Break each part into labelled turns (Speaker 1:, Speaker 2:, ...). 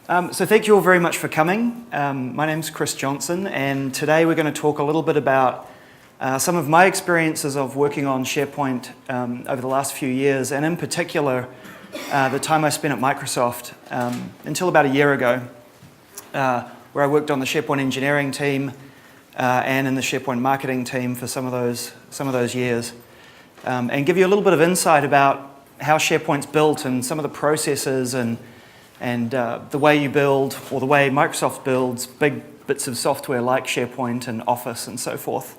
Speaker 1: So thank you all very much for coming. My name's Chris Johnson, and today we're going to talk a little bit about some of my experiences of working on SharePoint over the last few years, and in particular, the time I spent at Microsoft until about a year ago, where I worked on the SharePoint engineering team and in the SharePoint marketing team for some of those years, and give you a little bit of insight about how SharePoint's built and some of the processes and the way you build, or the way Microsoft builds big bits of software like SharePoint and Office and so forth.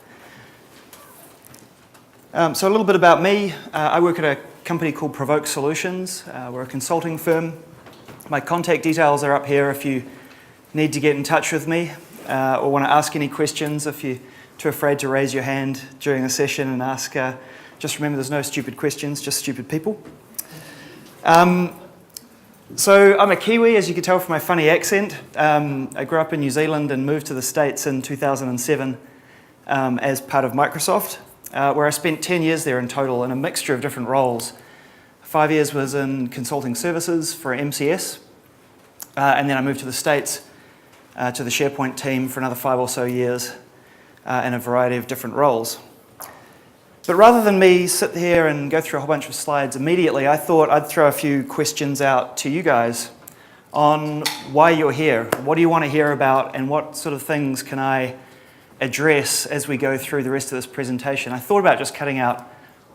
Speaker 1: So a little bit about me. I work at a company called Provoke Solutions. We're a consulting firm. My contact details are up here if you need to get in touch with me or want to ask any questions. If you're too afraid to raise your hand during the session and ask, just remember there's no stupid questions, just stupid people. So I'm a Kiwi, as you can tell from my funny accent. I grew up in New Zealand and moved to the States in 2007 as part of Microsoft, where I spent 10 years there in total in a mixture of different roles. 5 years was in consulting services for MCS, and then I moved to the States to the SharePoint team for another 5 or so years in a variety of different roles. But rather than me sit here and go through a whole bunch of slides immediately, I thought I'd throw a few questions out to you guys on why you're here. What do you want to hear about, and what sort of things can I address as we go through the rest of this presentation? I thought about just cutting out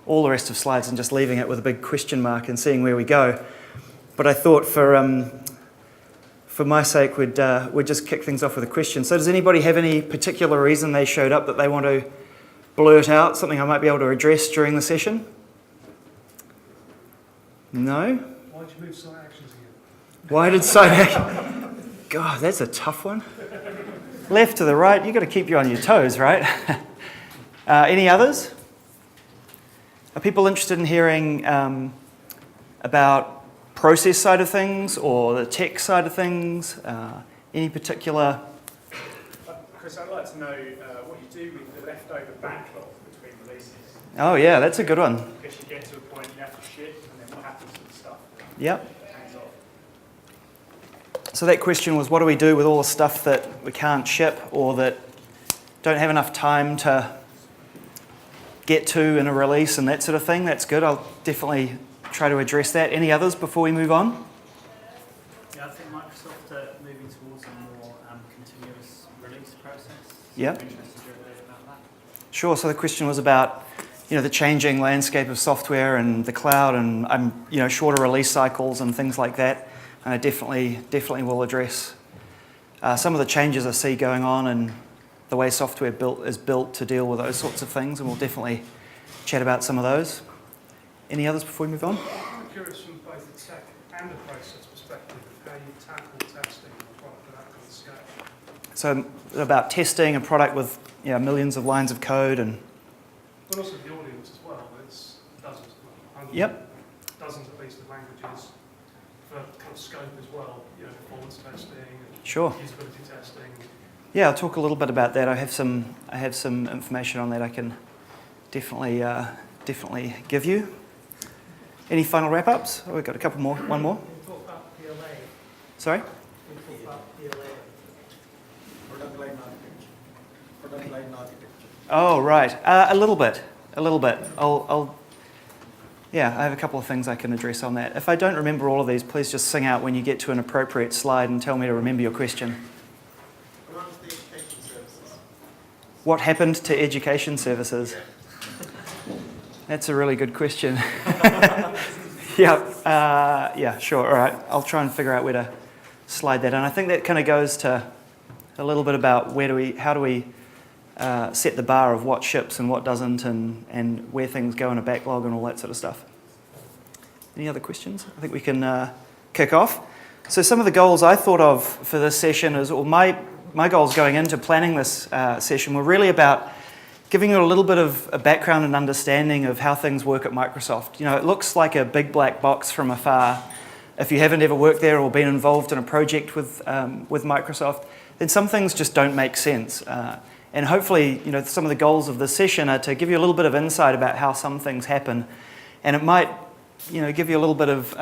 Speaker 1: all the rest of slides and just leaving it with a big question mark and seeing where we go. But I thought for my sake, we'd just kick things off with a question. So does anybody have any particular reason they showed up that they want to blurt out, something I might be able to address during the session? No?
Speaker 2: Why did you move site actions again?
Speaker 1: Why did site actions? God, that's a tough one. Left to the right, you've got to keep you on your toes, right? Any others? Are people interested in hearing about process side of things or the tech side of things? Any particular?
Speaker 2: Chris, I'd like to know what you do with the leftover backlog between releases.
Speaker 1: Oh yeah, that's a good one.
Speaker 2: Because you get to a point you have to ship, and then what happens to the stuff that
Speaker 1: Yep.
Speaker 2: hangs off?
Speaker 1: So that question was, what do we do with all the stuff that we can't ship or that don't have enough time to get to in a release and that sort of thing? That's good. I'll definitely try to address that. Any others before we move on?
Speaker 3: Yeah, I think Microsoft are moving towards a more continuous release process.
Speaker 1: Yep.
Speaker 3: I'm interested to hear a bit about that.
Speaker 1: Sure. So the question was about, the changing landscape of software and the cloud and shorter release cycles and things like that. And I definitely will address some of the changes I see going on and the way software is built to deal with those sorts of things, and we'll definitely chat about some of those. Any others before we move on?
Speaker 2: I'm curious from both the tech and the process perspective of how you tackle testing on a product of that kind of scale.
Speaker 1: So about testing a product with millions of lines of code and.
Speaker 2: But also the audience as well. It's dozens, hundreds,
Speaker 1: Yep.
Speaker 2: dozens at least of languages for kind of scope as well. Performance testing and
Speaker 1: Sure.
Speaker 2: usability testing.
Speaker 1: Yeah, I'll talk a little bit about that. I have some information on that I can definitely give you. Any final wrap-ups? Oh, we've got a couple more. One more.
Speaker 3: We'll talk about PLA.
Speaker 1: Sorry?
Speaker 3: We'll talk about PLA.
Speaker 4: Product line architecture. Product line architecture.
Speaker 1: Oh, right. A little bit. I have a couple of things I can address on that. If I don't remember all of these, please just sing out when you get to an appropriate slide and tell me to remember your question.
Speaker 4: What runs the education services?
Speaker 1: What happened to education services? That's a really good question. Yeah, sure. All right. I'll try and figure out where to slide that in. I think that kind of goes to a little bit about how do we set the bar of what ships and what doesn't, and where things go in a backlog and all that sort of stuff. Any other questions? I think we can kick off. So some of the goals I thought of for this session my goals going into planning this session were really about giving you a little bit of a background and understanding of how things work at Microsoft. It looks like a big black box from afar. If you haven't ever worked there or been involved in a project with Microsoft, then some things just don't make sense. And hopefully, some of the goals of this session are to give you a little bit of insight about how some things happen. And it might, give you a little bit of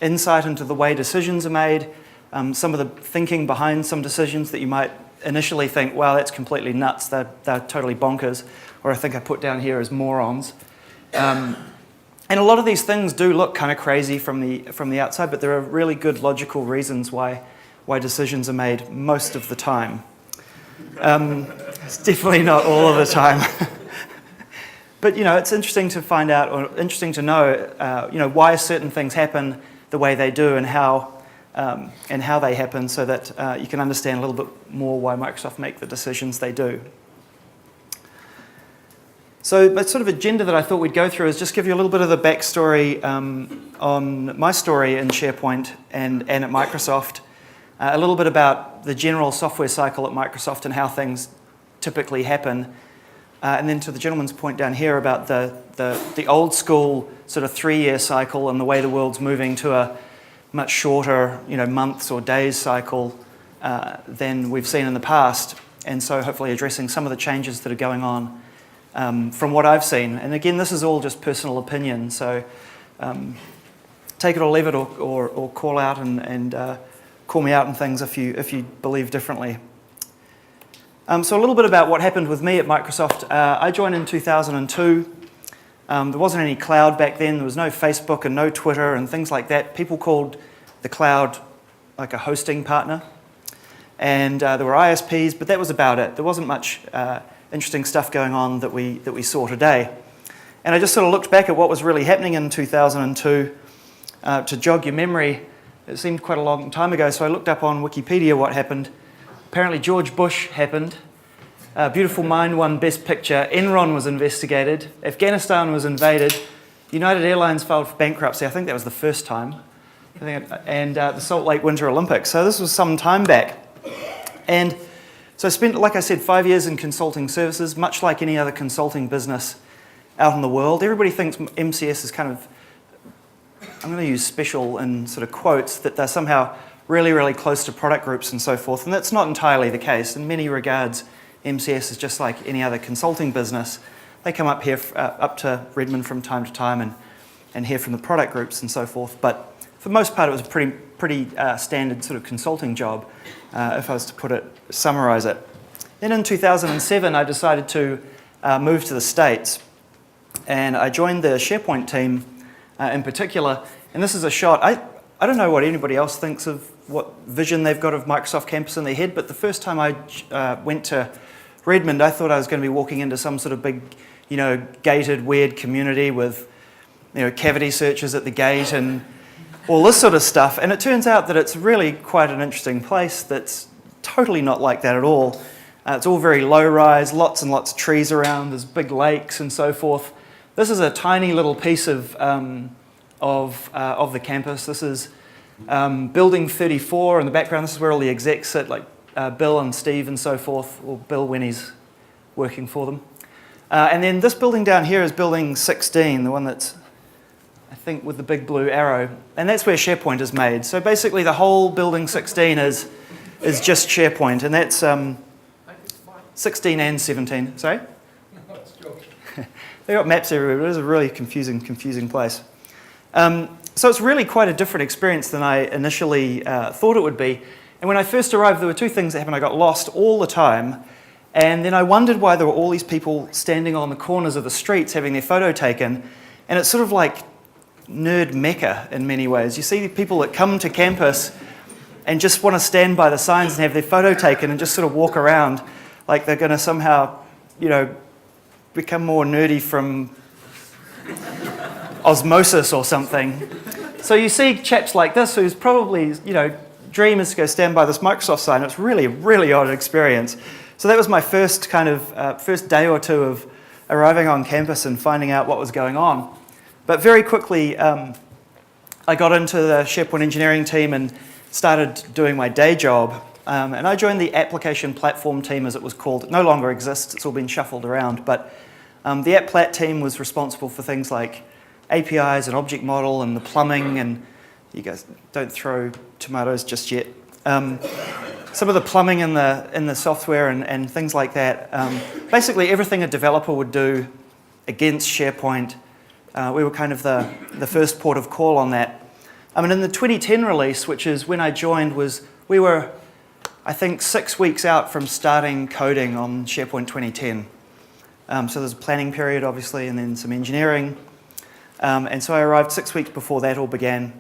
Speaker 1: insight into the way decisions are made, some of the thinking behind some decisions that you might initially think, wow, that's completely nuts, they're totally bonkers, or I think I put down here as morons. And a lot of these things do look kind of crazy from the outside, but there are really good logical reasons why decisions are made most of the time. It's definitely not all of the time. But it's interesting to find out, or interesting to know, why certain things happen the way they do, and how they happen, so that you can understand a little bit more why Microsoft make the decisions they do. So the sort of agenda that I thought we'd go through is just give you a little bit of the backstory on my story in SharePoint and at Microsoft, a little bit about the general software cycle at Microsoft and how things typically happen, and then to the gentleman's point down here about the old school sort of 3-year cycle and the way the world's moving to a much shorter, months or days cycle than we've seen in the past, and so hopefully addressing some of the changes that are going on from what I've seen. And again, this is all just personal opinion, so take it or leave it, or call out and call me out on things if you believe differently. So a little bit about what happened with me at Microsoft. I joined in 2002. There wasn't any cloud back then. There was no Facebook and no Twitter and things like that. People called the cloud like a hosting partner. And there were ISPs, but that was about it. There wasn't much interesting stuff going on that we saw today. And I just sort of looked back at what was really happening in 2002 to jog your memory. It seemed quite a long time ago, so I looked up on Wikipedia what happened. Apparently George Bush happened. Beautiful Mind won Best Picture. Enron was investigated. Afghanistan was invaded. United Airlines filed for bankruptcy. I think that was the first time. And the Salt Lake Winter Olympics. So this was some time back. And so I spent, like I said, 5 years in consulting services, much like any other consulting business out in the world. Everybody thinks MCS is kind of, I'm going to use special in sort of quotes, that they're somehow really, really close to product groups and so forth. And that's not entirely the case. In many regards, MCS is just like any other consulting business. They come up here, up to Redmond from time to time and hear from the product groups and so forth. But for the most part, it was a pretty standard sort of consulting job, if I was to summarize it. Then in 2007, I decided to move to the States, and I joined the SharePoint team in particular. And this is a shot. I don't know what anybody else thinks of what vision they've got of Microsoft Campus in their head, but the first time I went to Redmond, I thought I was going to be walking into some sort of big, gated, weird community with, cavity searches at the gate and all this sort of stuff. And it turns out that it's really quite an interesting place that's totally not like that at all. It's all very low-rise, lots and lots of trees around, there's big lakes and so forth. This is a tiny little piece of the campus. This is Building 34 in the background. This is where all the execs sit, like Bill and Steve and so forth, or Bill when he's working for them. And then this building down here is Building 16, the one that's, I think, with the big blue arrow. And that's where SharePoint is made. So basically the whole Building 16 is just SharePoint, and that's 16 and 17. Sorry? They've got maps everywhere. It is a really confusing place. So it's really quite a different experience than I initially thought it would be. And when I first arrived, there were two things that happened. I got lost all the time, and then I wondered why there were all these people standing on the corners of the streets having their photo taken. And it's sort of like nerd mecca in many ways. You see people that come to campus and just want to stand by the signs and have their photo taken and just sort of walk around like they're going to somehow, become more nerdy from osmosis or something. So you see chaps like this who's probably, dream is to go stand by this Microsoft sign. It's really, really odd experience. So that was my first first day or two of arriving on campus and finding out what was going on. But very quickly, I got into the SharePoint engineering team and started doing my day job. And I joined the application platform team, as it was called. It no longer exists. It's all been shuffled around. But the app plat team was responsible for things like APIs and object model and the plumbing, and you guys don't throw tomatoes just yet. Some of the plumbing in the software and things like that. Basically everything a developer would do against SharePoint, we were kind of the first port of call on that. I mean, in the 2010 release, which is when I joined, we were, I think, 6 weeks out from starting coding on SharePoint 2010. So there's a planning period, obviously, and then some engineering. And so I arrived 6 weeks before that all began.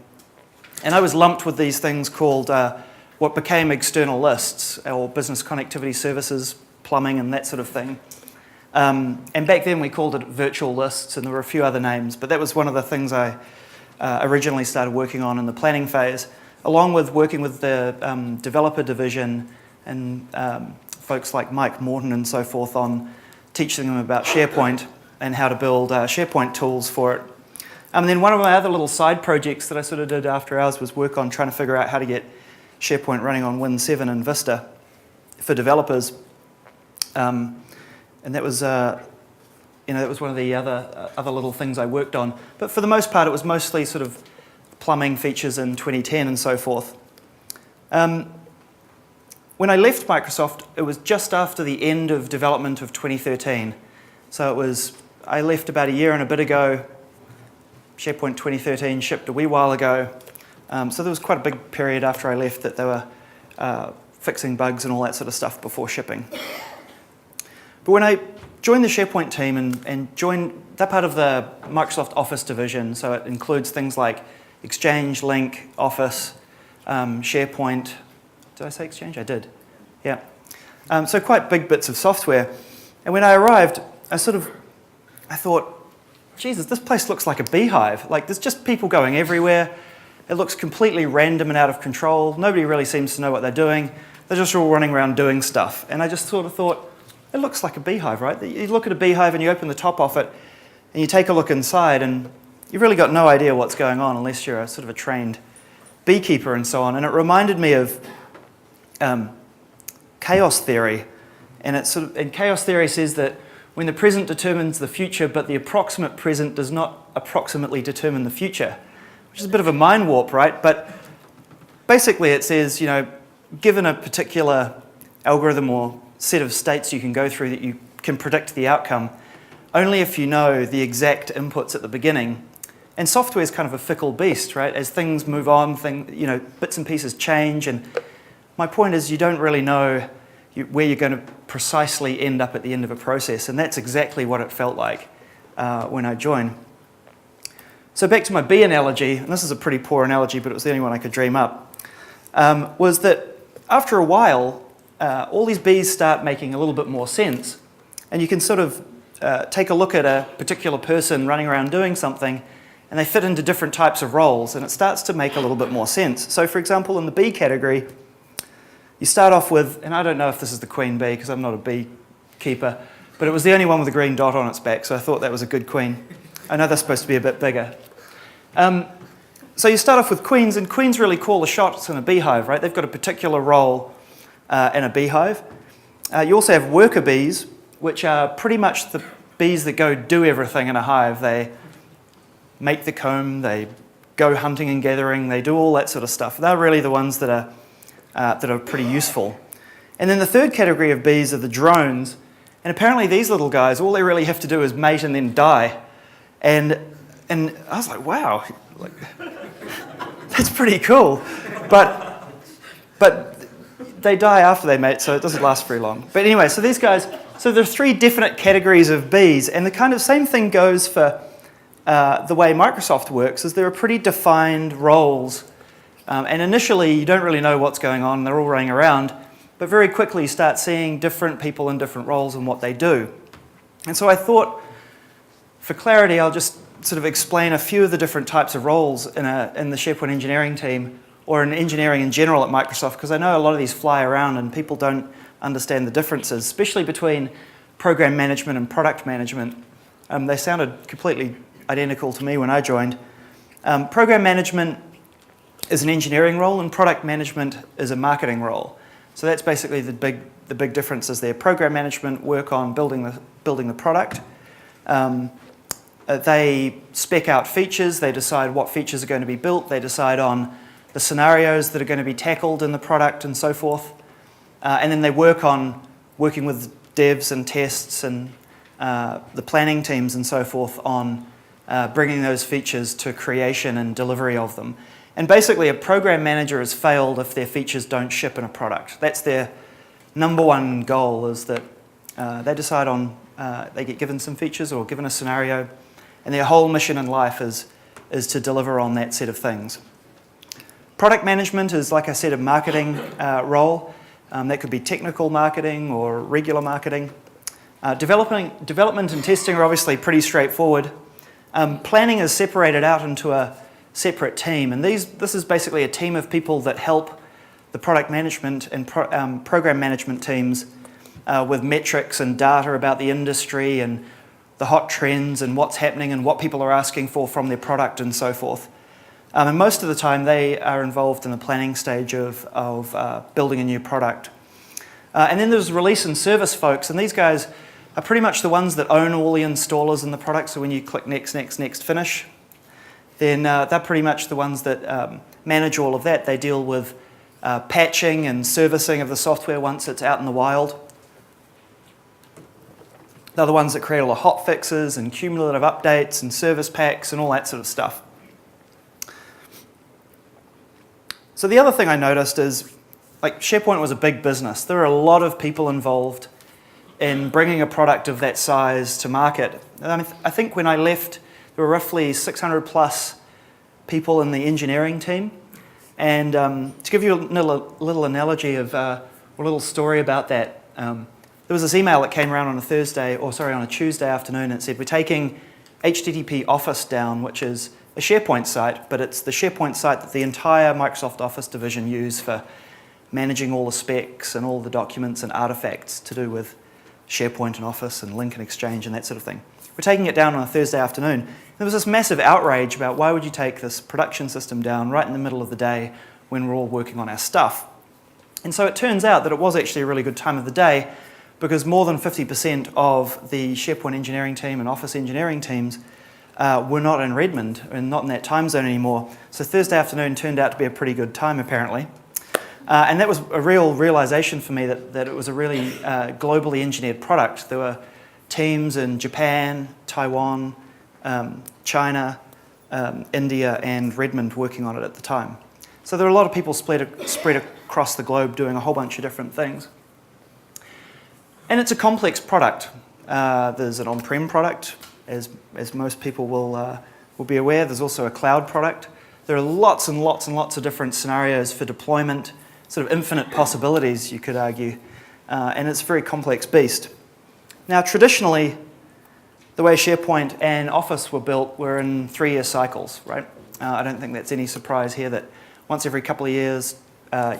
Speaker 1: And I was lumped with these things called what became external lists, or business connectivity services, plumbing, and that sort of thing. And back then we called it virtual lists, and there were a few other names, but that was one of the things I originally started working on in the planning phase, along with working with the developer division and folks like Mike Morton and so forth on teaching them about SharePoint and how to build SharePoint tools for it. And then one of my other little side projects that I sort of did after hours was work on trying to figure out how to get SharePoint running on Win 7 and Vista for developers. And that was, that was one of the other little things I worked on. But for the most part, it was mostly sort of plumbing features in 2010 and so forth. When I left Microsoft, it was just after the end of development of 2013. So I left about a year and a bit ago. SharePoint 2013 shipped a wee while ago. So there was quite a big period after I left that they were fixing bugs and all that sort of stuff before shipping. But when I joined the SharePoint team and joined that part of the Microsoft Office division, so it includes things like Exchange, Link, Office, SharePoint. Did I say Exchange? I did. Yeah. So quite big bits of software. And when I arrived, I thought, Jesus, this place looks like a beehive. Like, there's just people going everywhere. It looks completely random and out of control. Nobody really seems to know what they're doing. They're just all running around doing stuff. And I just sort of thought, it looks like a beehive, right? You look at a beehive and you open the top off it and you take a look inside and you've really got no idea what's going on unless you're a sort of a trained beekeeper and so on. And it reminded me of chaos theory. And chaos theory says that when the present determines the future, but the approximate present does not approximately determine the future, which is a bit of a mind warp, right? But basically it says, given a particular algorithm or set of states you can go through that you can predict the outcome, only if you know the exact inputs at the beginning. And software is kind of a fickle beast, right? As things move on, bits and pieces change. And my point is, you don't really know where you're going to precisely end up at the end of a process. And that's exactly what it felt like when I joined. So back to my bee analogy, and this is a pretty poor analogy, but it was the only one I could dream up, was that after a while, all these bees start making a little bit more sense. And you can sort of take a look at a particular person running around doing something, and they fit into different types of roles, and it starts to make a little bit more sense. So for example, in the bee category, you start off with, and I don't know if this is the queen bee because I'm not a beekeeper, but it was the only one with a green dot on its back, so I thought that was a good queen. I know they're supposed to be a bit bigger. So you start off with queens, and queens really call the shots in a beehive, right? They've got a particular role in a beehive. You also have worker bees, which are pretty much the bees that go do everything in a hive. They make the comb, they go hunting and gathering, they do all that sort of stuff. They're really the ones that are pretty useful. And then the third category of bees are the drones, and apparently these little guys, all they really have to do is mate and then die. And I was like, wow, that's pretty cool. But they die after they mate, so it doesn't last very long. But anyway, so these guys, so there are 3 definite categories of bees, and the kind of same thing goes for the way Microsoft works, is there are pretty defined roles. And initially, you don't really know what's going on, they're all running around, but very quickly you start seeing different people in different roles and what they do. And so I thought, for clarity, I'll just sort of explain a few of the different types of roles in the SharePoint engineering team, or in engineering in general at Microsoft, because I know a lot of these fly around and people don't understand the differences, especially between program management and product management. They sounded completely identical to me when I joined. Program management is an engineering role, and product management is a marketing role. So that's basically the big differences there. Program management work on building the product. They spec out features, they decide what features are going to be built, they decide on the scenarios that are going to be tackled in the product and so forth. And then they working with devs and tests and the planning teams and so forth on bringing those features to creation and delivery of them. And basically, a program manager has failed if their features don't ship in a product. That's their number one goal, is that they decide on, they get given some features or given a scenario, and their whole mission in life is to deliver on that set of things. Product management is, like I said, a marketing role. That could be technical marketing or regular marketing. Development and testing are obviously pretty straightforward. Planning is separated out into a separate team, and this is basically a team of people that help the product management and program management teams with metrics and data about the industry and the hot trends and what's happening and what people are asking for from their product and so forth. And most of the time they are involved in the planning stage of building a new product. And then there's release and service folks, and these guys are pretty much the ones that own all the installers in the product. So when you click next, next, next, finish, then they're pretty much the ones that manage all of that. They deal with patching and servicing of the software once it's out in the wild. They're the ones that create all the hot fixes and cumulative updates and service packs and all that sort of stuff. So the other thing I noticed is, like, SharePoint was a big business. There are a lot of people involved in bringing a product of that size to market. And I think when I left, there were roughly 600 plus people in the engineering team. And to give you a little analogy of, a little story about that, there was this email that came around on a Tuesday afternoon, and it said, we're taking HTTP Office down, which is a SharePoint site, but it's the SharePoint site that the entire Microsoft Office division use for managing all the specs and all the documents and artifacts to do with SharePoint and Office and Link and Exchange and that sort of thing. We're taking it down on a Thursday afternoon. There was this massive outrage about why would you take this production system down right in the middle of the day when we're all working on our stuff. And so it turns out that it was actually a really good time of the day, because more than 50% of the SharePoint engineering team and Office engineering teams were not in Redmond and not in that time zone anymore. So Thursday afternoon turned out to be a pretty good time, apparently. And that was a real realization for me that it was a really globally engineered product. There were teams in Japan, Taiwan, China, India, and Redmond working on it at the time. So there were a lot of people spread across the globe doing a whole bunch of different things. And it's a complex product. There's an on-prem product, as most people will be aware. There's also a cloud product. There are lots and lots and lots of different scenarios for deployment, sort of infinite possibilities, you could argue. And it's a very complex beast. Now, traditionally, the way SharePoint and Office were built were in 3-year cycles, right? I don't think that's any surprise here that once every couple of years,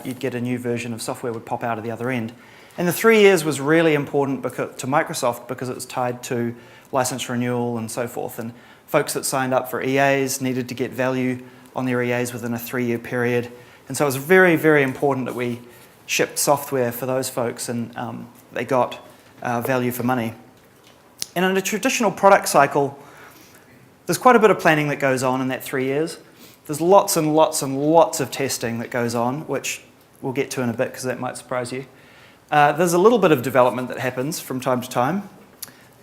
Speaker 1: you'd get a new version of software would pop out of the other end. And the 3 years was really important to Microsoft because it was tied to license renewal and so forth. And folks that signed up for EAs needed to get value on their EAs within a 3-year period. And so it was very, very important that we shipped software for those folks, and they got value for money. And in a traditional product cycle, there's quite a bit of planning that goes on in that 3 years. There's lots and lots and lots of testing that goes on, which we'll get to in a bit because that might surprise you. There's a little bit of development that happens from time to time.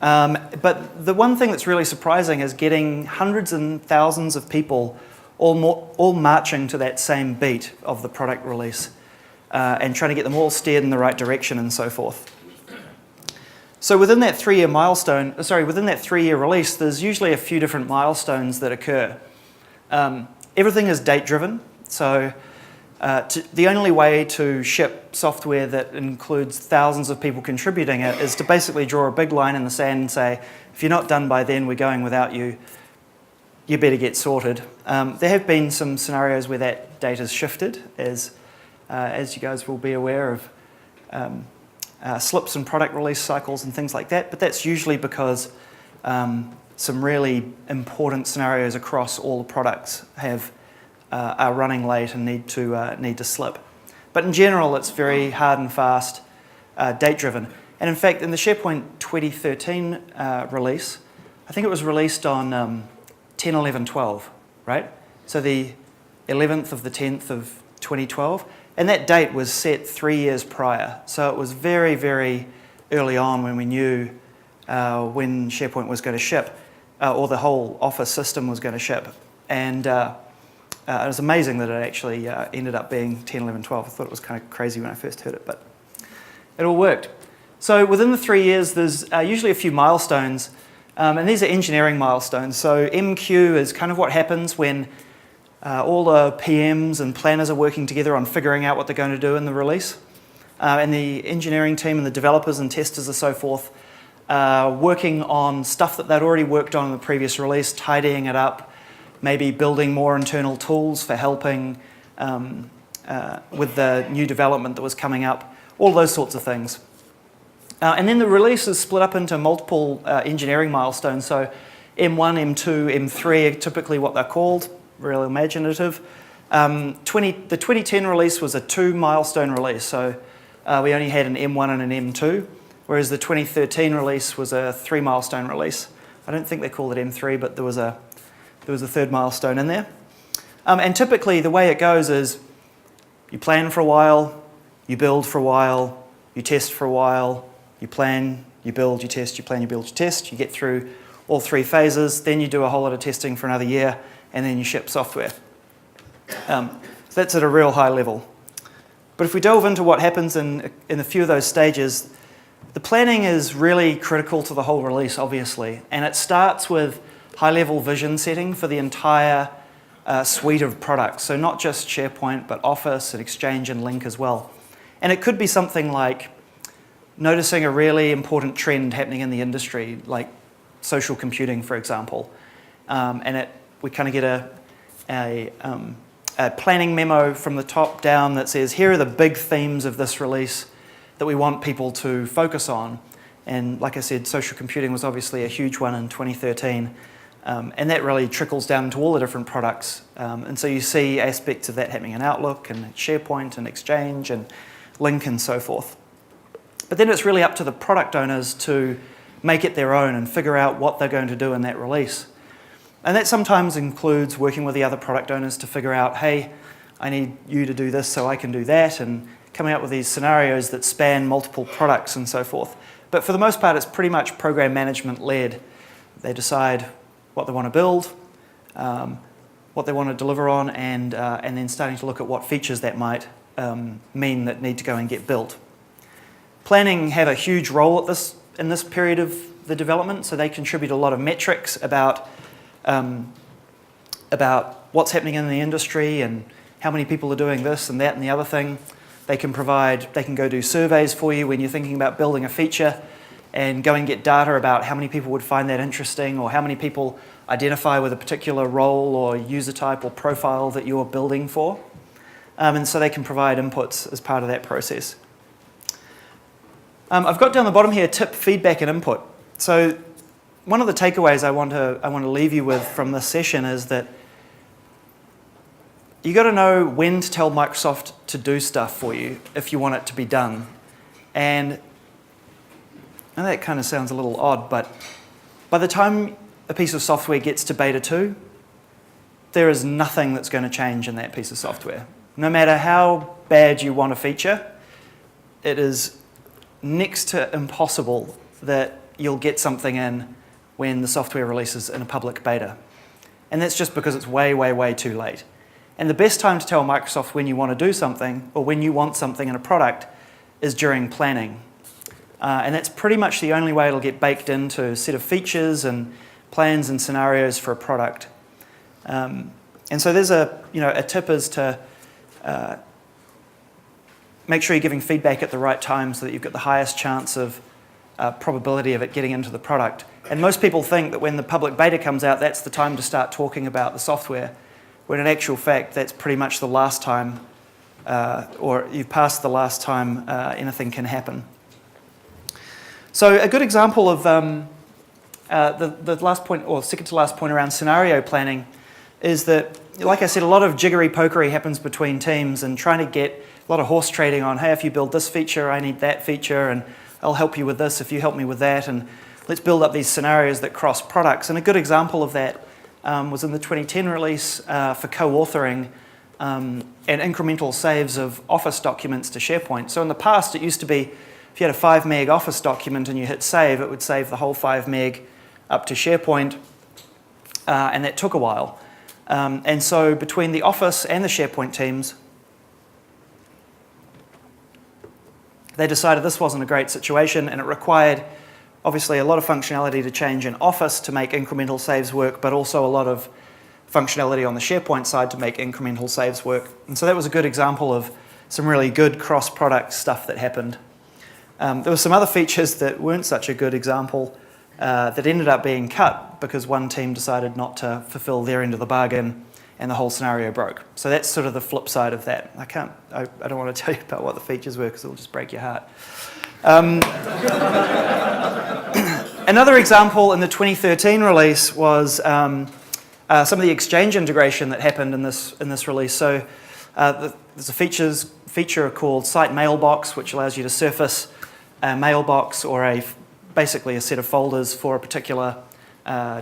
Speaker 1: But the one thing that's really surprising is getting hundreds and thousands of people all marching to that same beat of the product release and trying to get them all steered in the right direction and so forth. So within that 3-year within that 3-year release, there's usually a few different milestones that occur. Everything is date-driven, so the only way to ship software that includes thousands of people contributing it is to basically draw a big line in the sand and say, if you're not done by then, we're going without you. You better get sorted. There have been some scenarios where that date has shifted, as you guys will be aware of slips in product release cycles and things like that, but that's usually because some really important scenarios across all the products are running late and need to slip. But in general, it's very hard and fast, date-driven. And in fact, in the SharePoint 2013 release, I think it was released on 10/11/12, right? So the 11th of the 10th of 2012, and that date was set 3 years prior. So it was very, very early on when we knew when SharePoint was going to ship, or the whole Office system was going to ship. And it was amazing that it actually ended up being 10, 11, 12. I thought it was kind of crazy when I first heard it, but it all worked. So within the 3 years, there's usually a few milestones, and these are engineering milestones. So MQ is kind of what happens when all the PMs and planners are working together on figuring out what they're going to do in the release. And the engineering team and the developers and testers and so forth working on stuff that they'd already worked on in the previous release, tidying it up, maybe building more internal tools for helping with the new development that was coming up, all those sorts of things. And then the release is split up into multiple engineering milestones. So M1, M2, M3 are typically what they're called, real imaginative. The 2010 release was a 2-milestone release, so we only had an M1 and an M2, whereas the 2013 release was a 3-milestone release. I don't think they called it M3, but there was a third milestone in there. And typically the way it goes is you plan for a while, you build for a while, you test for a while, you plan, you build, you test, you plan, you build, you test. You get through all 3 phases, then you do a whole lot of testing for another year, and then you ship software. So that's at a real high level. But if we delve into what happens in a few of those stages, the planning is really critical to the whole release, obviously. And it starts with high-level vision setting for the entire suite of products. So not just SharePoint, but Office and Exchange and Link as well. And it could be something like noticing a really important trend happening in the industry, like social computing, for example. And we kind of get a planning memo from the top down that says, here are the big themes of this release that we want people to focus on. And like I said, social computing was obviously a huge one in 2013. And that really trickles down to all the different products. And so you see aspects of that happening in Outlook and SharePoint and Exchange and Link and so forth. But then it's really up to the product owners to make it their own and figure out what they're going to do in that release. And that sometimes includes working with the other product owners to figure out, hey, I need you to do this so I can do that, and coming up with these scenarios that span multiple products and so forth. But for the most part, it's pretty much program management led. They decide what they want to build, what they want to deliver on, and then starting to look at what features that might mean that need to go and get built. Planning have a huge role in this period of the development, so they contribute a lot of metrics about what's happening in the industry and how many people are doing this and that and the other thing. They can go do surveys for you when you're thinking about building a feature and go and get data about how many people would find that interesting or how many people identify with a particular role or user type or profile that you're building for. And so they can provide inputs as part of that process. I've got down the bottom here tip, feedback, and input. So one of the takeaways I want to leave you with from this session is that you got to know when to tell Microsoft to do stuff for you if you want it to be done. And that kind of sounds a little odd, but by the time a piece of software gets to beta 2, there is nothing that's going to change in that piece of software. No matter how bad you want a feature, it is next to impossible that you'll get something in when the software releases in a public beta. And that's just because it's way, way, way too late. And the best time to tell Microsoft when you want to do something or when you want something in a product is during planning. And that's pretty much the only way it'll get baked into a set of features and plans and scenarios for a product. And so there's a tip is to make sure you're giving feedback at the right time so that you've got the highest chance of probability of it getting into the product. And most people think that when the public beta comes out, that's the time to start talking about the software, when in actual fact, that's pretty much the last time, or you've passed the last time anything can happen. So a good example of the last point, or second to last point around scenario planning is that, like I said, a lot of jiggery-pokery happens between teams and trying to get a lot of horse trading on, hey, if you build this feature, I need that feature, and I'll help you with this if you help me with that, and let's build up these scenarios that cross products. And a good example of that was in the 2010 release for co-authoring and incremental saves of Office documents to SharePoint. So in the past, it used to be, if you had a 5 meg Office document and you hit save, it would save the whole 5 meg up to SharePoint, and that took a while. And so between the Office and the SharePoint teams, they decided this wasn't a great situation, and it required obviously a lot of functionality to change in Office to make incremental saves work, but also a lot of functionality on the SharePoint side to make incremental saves work. And so that was a good example of some really good cross-product stuff that happened. There were some other features that weren't such a good example that ended up being cut because one team decided not to fulfill their end of the bargain and the whole scenario broke. So that's sort of the flip side of that. I don't want to tell you about what the features were because it'll just break your heart. Another example in the 2013 release was some of the Exchange integration that happened in this release. So there's a feature called Site Mailbox, which allows you to surface a mailbox or basically a set of folders for a particular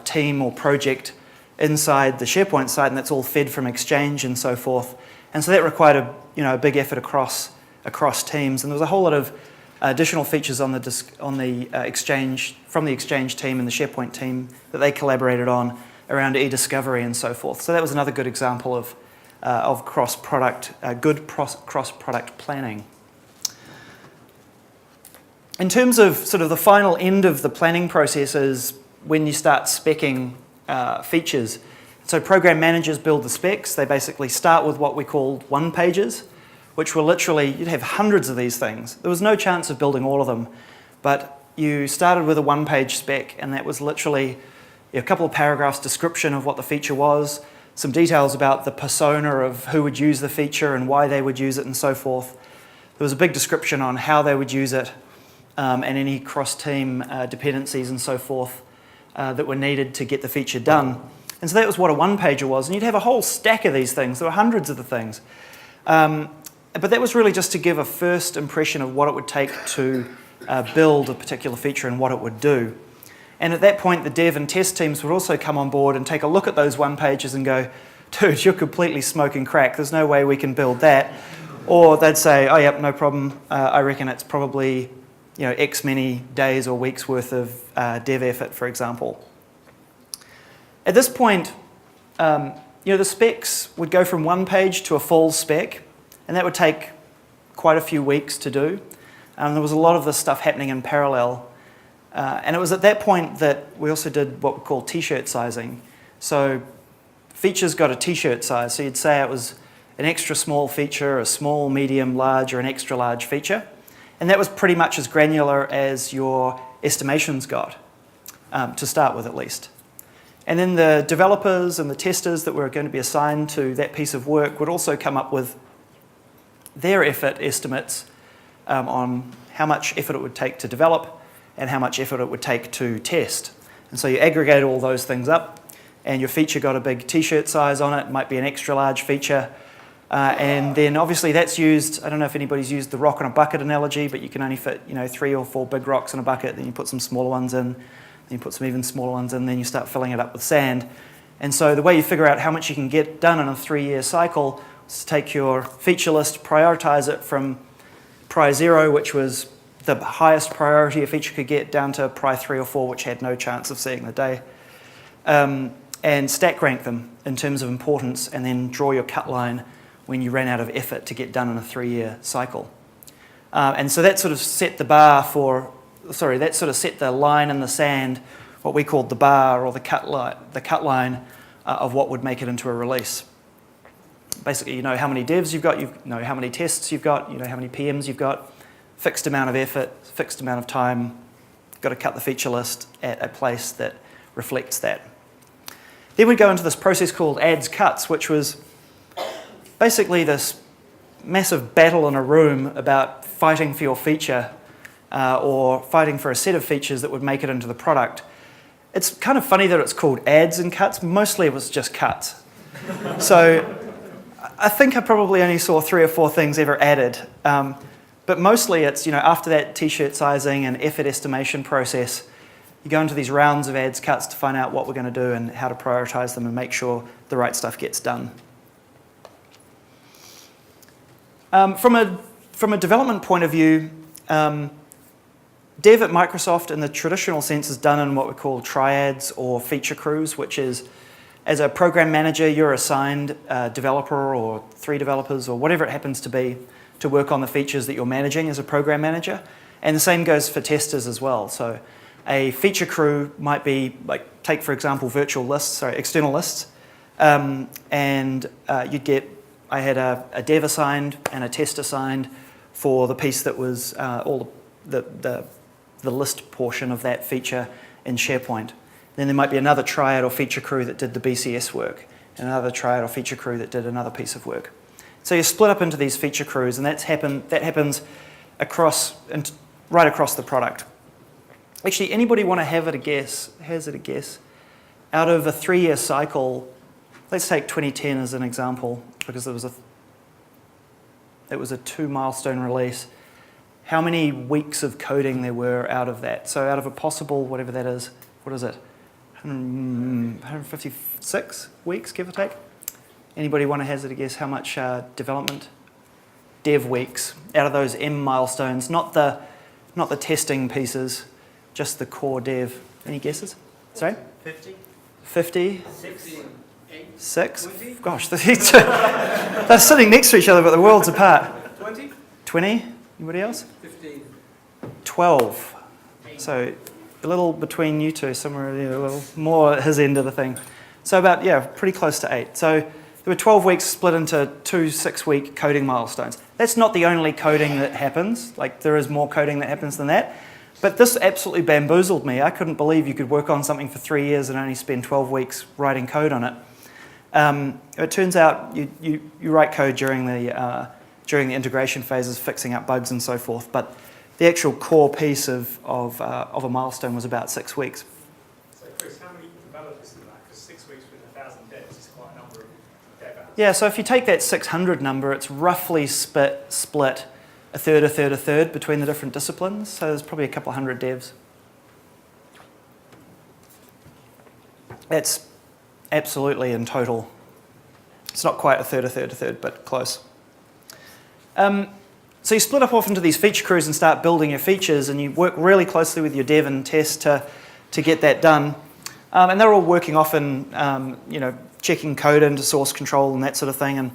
Speaker 1: team or project inside the SharePoint site, and that's all fed from Exchange and so forth. And so that required a big effort across teams, and there was a whole lot of additional features on the Exchange from the Exchange team and the SharePoint team that they collaborated on around e-discovery and so forth. So that was another good example of good cross-product planning. In terms of sort of the final end of the planning process is when you start speccing features. So program managers build the specs. They basically start with what we called one-pages, which were literally, you'd have hundreds of these things. There was no chance of building all of them, but you started with a one-page spec, and that was literally a couple of paragraphs description of what the feature was, some details about the persona of who would use the feature and why they would use it and so forth. There was a big description on how they would use it and any cross-team dependencies and so forth that were needed to get the feature done. And so that was what a one-pager was. And you'd have a whole stack of these things. There were hundreds of the things. But that was really just to give a first impression of what it would take to build a particular feature and what it would do. And at that point, the dev and test teams would also come on board and take a look at those one pages and go, dude, you're completely smoking crack. There's no way we can build that. Or they'd say, oh, yep, no problem. I reckon it's probably X many days or weeks worth of dev effort, for example. At this point, the specs would go from one page to a full spec, and that would take quite a few weeks to do. There was a lot of this stuff happening in parallel. And it was at that point that we also did what we call t-shirt sizing. So features got a t-shirt size. So you'd say it was an extra small feature, a small, medium, large, or an extra large feature. And that was pretty much as granular as your estimations got, to start with at least. And then the developers and the testers that were going to be assigned to that piece of work would also come up with their effort estimates on how much effort it would take to develop and how much effort it would take to test. And so you aggregate all those things up, and your feature got a big t-shirt size on it. It might be an extra large feature. And then obviously that's used, I don't know if anybody's used the rock in a bucket analogy, but you can only fit 3 or 4 big rocks in a bucket, then you put some smaller ones in, then you put some even smaller ones in, then you start filling it up with sand. And so the way you figure out how much you can get done in a 3-year cycle is to take your feature list, prioritize it from pri 0, which was the highest priority a feature could get, down to pri 3 or 4, which had no chance of seeing the day, and stack rank them in terms of importance, and then draw your cut line when you ran out of effort to get done in a 3-year cycle. And so that sort of set the set the line in the sand, what we called the bar or the cut line of what would make it into a release. Basically, you know how many devs you've got, you know how many tests you've got, you know how many PMs you've got, fixed amount of effort, fixed amount of time, got to cut the feature list at a place that reflects that. Then we go into this process called adds cuts, which was basically this massive battle in a room about fighting for your feature or fighting for a set of features that would make it into the product. It's kind of funny that it's called adds and cuts. Mostly it was just cuts. So I think I probably only saw 3 or 4 things ever added. But mostly it's, after that t-shirt sizing and effort estimation process, you go into these rounds of adds cuts to find out what we're going to do and how to prioritize them and make sure the right stuff gets done. From a development point of view, dev at Microsoft in the traditional sense is done in what we call triads or feature crews, which is as a program manager, you're assigned a developer or 3 developers or whatever it happens to be to work on the features that you're managing as a program manager. And the same goes for testers as well. So a feature crew might be, like, take for example external lists, and you'd get, I had a dev assigned and a test assigned for the piece that was all the list portion of that feature in SharePoint. Then there might be another triad or feature crew that did the BCS work, and another triad or feature crew that did another piece of work. So you're split up into these feature crews, and that happens right across the product. Actually, anybody want to hazard a guess? Out of a 3-year cycle, let's take 2010 as an example, because it was a 2 milestone release. How many weeks of coding there were out of that? So out of a possible, whatever that is, what is it? 156 weeks, give or take. Anybody want to hazard a guess how much dev weeks out of those M milestones? Not the testing pieces, just the core dev. Any guesses? Sorry?
Speaker 3: 50?
Speaker 1: 50?
Speaker 3: 6?
Speaker 1: 6? Gosh, they're sitting next to each other, but the worlds apart.
Speaker 2: 20?
Speaker 1: 20? Anybody else?
Speaker 4: 15.
Speaker 1: 12. So a little between you two, somewhere a little more at his end of the thing. So about, pretty close to 8. So there were 12 weeks split into 2 6-week coding milestones. That's not the only coding that happens. Like, there is more coding that happens than that. But this absolutely bamboozled me. I couldn't believe you could work on something for 3 years and only spend 12 weeks writing code on it. It turns out you write code during the integration phases, fixing up bugs and so forth. But the actual core piece of a milestone was about 6 weeks.
Speaker 5: So Chris, how many developers is that? Because 6 weeks with 1,000 devs is quite a number of dev hours.
Speaker 1: Yeah, so if you take that 600 number, it's roughly split a third between the different disciplines. So there's probably a couple of hundred devs. That's absolutely in total. It's not quite a third, but close. So you split up off into these feature crews and start building your features, and you work really closely with your dev and test to get that done. And they're all working often, checking code into source control and that sort of thing. And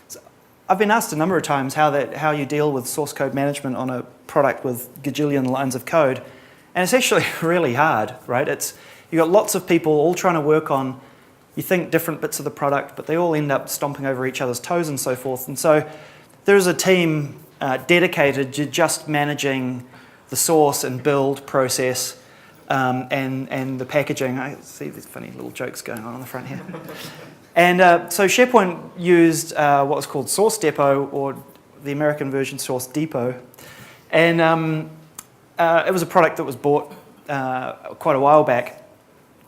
Speaker 1: so I've been asked a number of times how you deal with source code management on a product with gajillion lines of code, and it's actually really hard, right? You've got lots of people all trying to work on, you think, different bits of the product, but they all end up stomping over each other's toes and so forth. And so there's a team dedicated to just managing the source and build process and the packaging. I see these funny little jokes going on the front here. And so SharePoint used what was called Source Depot, or the American version Source Depot. And it was a product that was bought quite a while back.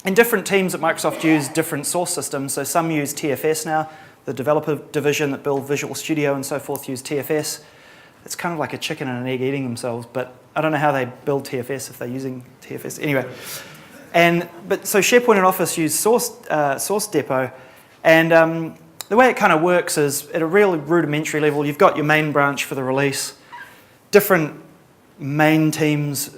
Speaker 1: And different teams at Microsoft use different source systems. So some use TFS now. The developer division that build Visual Studio and so forth use TFS. It's kind of like a chicken and an egg eating themselves, but I don't know how they build TFS if they're using TFS. Anyway, but so SharePoint and Office use Source Depot, and the way it kind of works is at a really rudimentary level. You've got your main branch for the release. Different main teams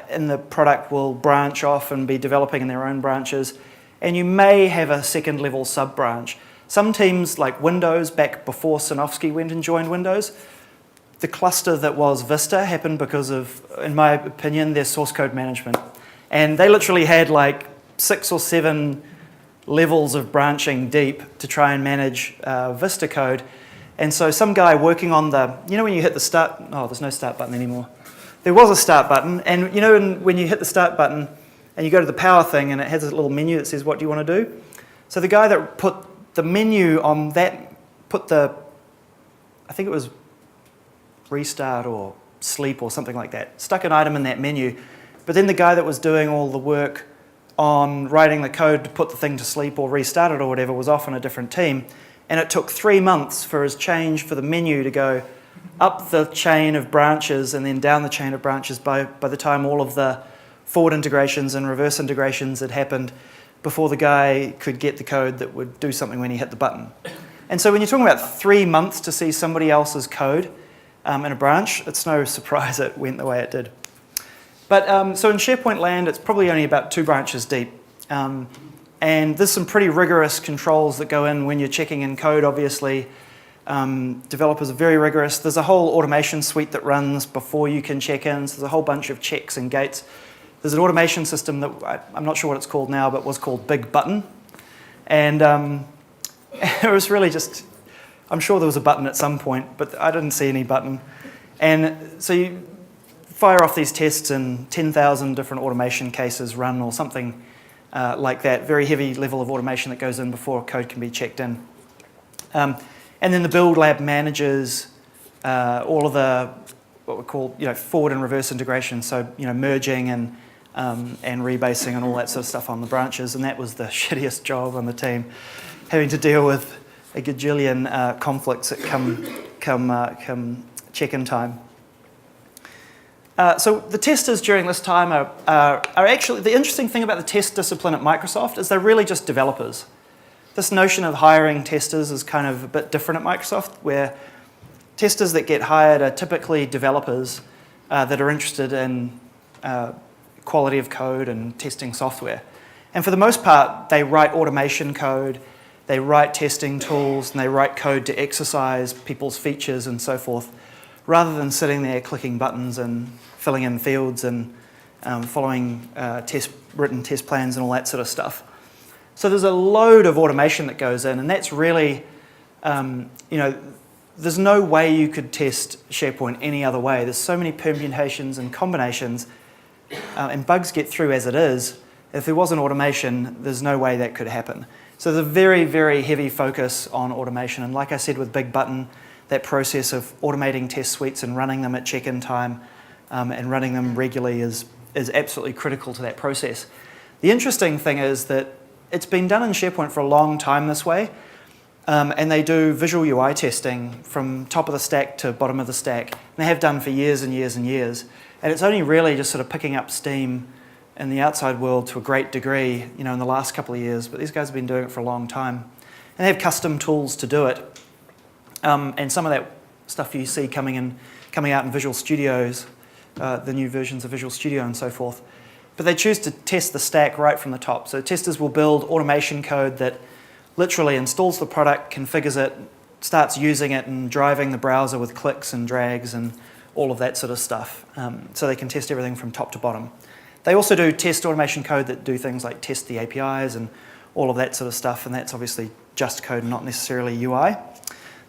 Speaker 1: in the product will branch off and be developing in their own branches, and you may have a second level sub branch. Some teams, like Windows, back before Sinofsky went and joined Windows, the cluster that was Vista happened because of, in my opinion, their source code management. And they literally had like 6 or 7 levels of branching deep to try and manage Vista code. And so some guy working on when you hit the start, there's no start button anymore. There was a start button, and when you hit the start button and you go to the power thing and it has a little menu that says, what do you want to do? So the guy that put the menu on that, I think it was restart or sleep or something like that, stuck an item in that menu. But then the guy that was doing all the work on writing the code to put the thing to sleep or restart it or whatever was off on a different team. And it took 3 months for his change for the menu to go up the chain of branches and then down the chain of branches by the time all of the forward integrations and reverse integrations had happened before the guy could get the code that would do something when he hit the button. And so when you're talking about 3 months to see somebody else's code in a branch, it's no surprise it went the way it did. But so in SharePoint land, it's probably only about 2 branches deep. And there's some pretty rigorous controls that go in when you're checking in code, obviously. Developers are very rigorous. There's a whole automation suite that runs before you can check in. So there's a whole bunch of checks and gates. There's an automation system that I'm not sure what it's called now, but was called Big Button. And it was really just, I'm sure there was a button at some point, but I didn't see any button. And so you fire off these tests and 10,000 different automation cases run or something like that. Very heavy level of automation that goes in before code can be checked in. And then the build lab manages all of the, what we call, forward and reverse integration. So, merging and rebasing and all that sort of stuff on the branches. And that was the shittiest job on the team, having to deal with a gajillion conflicts that come check-in time. So the testers during this time are actually, the interesting thing about the test discipline at Microsoft is they're really just developers. This notion of hiring testers is kind of a bit different at Microsoft, where testers that get hired are typically developers that are interested in quality of code and testing software. And for the most part, they write automation code, they write testing tools, and they write code to exercise people's features and so forth, rather than sitting there clicking buttons and filling in fields and following written test plans and all that sort of stuff. So there's a load of automation that goes in, and that's really, there's no way you could test SharePoint any other way. There's so many permutations and combinations, and bugs get through as it is. If there wasn't automation, there's no way that could happen. So there's a very, very heavy focus on automation, and like I said with Big Button, that process of automating test suites and running them at check-in time and running them regularly is absolutely critical to that process. The interesting thing is that it's been done in SharePoint for a long time this way, and they do visual UI testing from top of the stack to bottom of the stack. And they have done for years and years and years. And it's only really just sort of picking up steam in the outside world to a great degree, in the last couple of years. But these guys have been doing it for a long time. And they have custom tools to do it. And some of that stuff you see coming out in Visual Studios, the new versions of Visual Studio and so forth. But they choose to test the stack right from the top. So testers will build automation code that literally installs the product, configures it, starts using it and driving the browser with clicks and drags and all of that sort of stuff. So they can test everything from top to bottom. They also do test automation code that do things like test the APIs and all of that sort of stuff, and that's obviously just code, not necessarily UI.